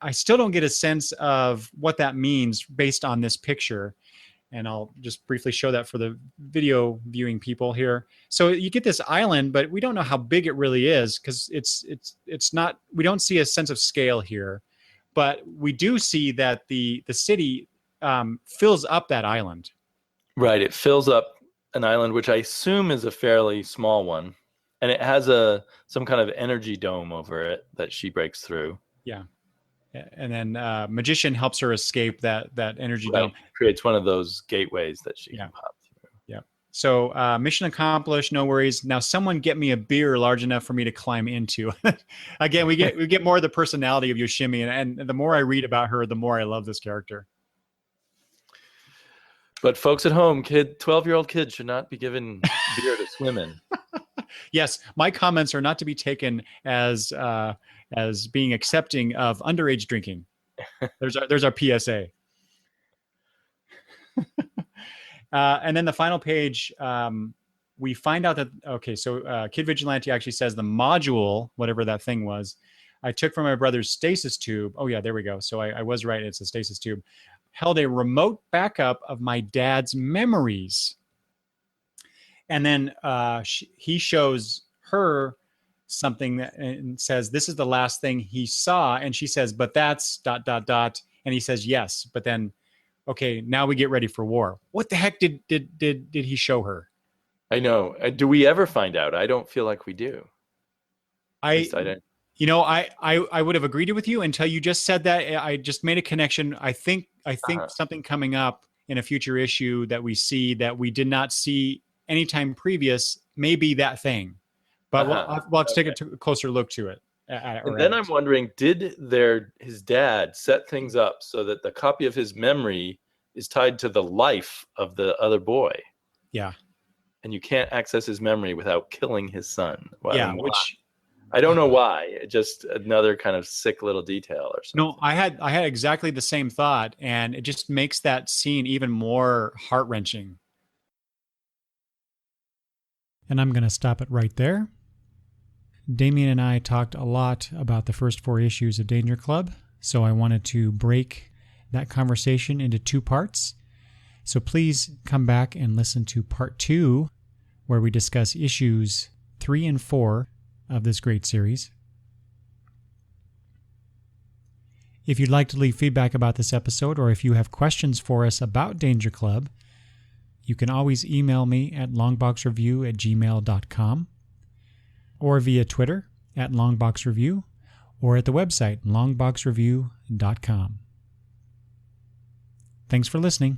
I still don't get a sense of what that means based on this picture. And I'll just briefly show that for the video viewing people here. So you get this island, but we don't know how big it really is, because it's not, we don't see a sense of scale here, but we do see that the city fills up that island. Right. It fills up an island, which I assume is a fairly small one. And it has some kind of energy dome over it that she breaks through. Yeah. And then Magician helps her escape that energy dome. Creates one of those gateways that she can pop through. Yeah. So mission accomplished. No worries. Now someone get me a beer large enough for me to climb into. Again, we get more of the personality of Yoshimi, and the more I read about her, the more I love this character. But folks at home, 12-year-old kids should not be given beer to swim in. Yes, my comments are not to be taken as being accepting of underage drinking. There's our PSA. And then the final page, we find out that, so Kid Vigilante actually says the module, whatever that thing was, I took from my brother's stasis tube. Oh yeah, there we go. So I was right. It's a stasis tube. Held a remote backup of my dad's memories. And then he shows her something and says, this is the last thing he saw. And she says, but that's ... And he says, yes. But then, okay, now we get ready for war. What the heck did he show her? I know. Do we ever find out? I don't feel like we do. I would have agreed with you until you just said that. I just made a connection. I think something coming up in a future issue that we see that we did not see anytime previous may be that thing. But we'll have to take a closer look to it. And then I'm wondering, did his dad set things up so that the copy of his memory is tied to the life of the other boy? Yeah. And you can't access his memory without killing his son. Well, yeah, which I don't know why. Just another kind of sick little detail or something. No, I had exactly the same thought, and it just makes that scene even more heart-wrenching. And I'm going to stop it right there. Damien and I talked a lot about the first 4 issues of Danger Club, so I wanted to break that conversation into 2 parts. So please come back and listen to part 2, where we discuss issues 3 and 4 of this great series. If you'd like to leave feedback about this episode, or if you have questions for us about Danger Club, you can always email me at longboxreview@gmail.com, or via Twitter at longboxreview, or at the website longboxreview.com. Thanks for listening.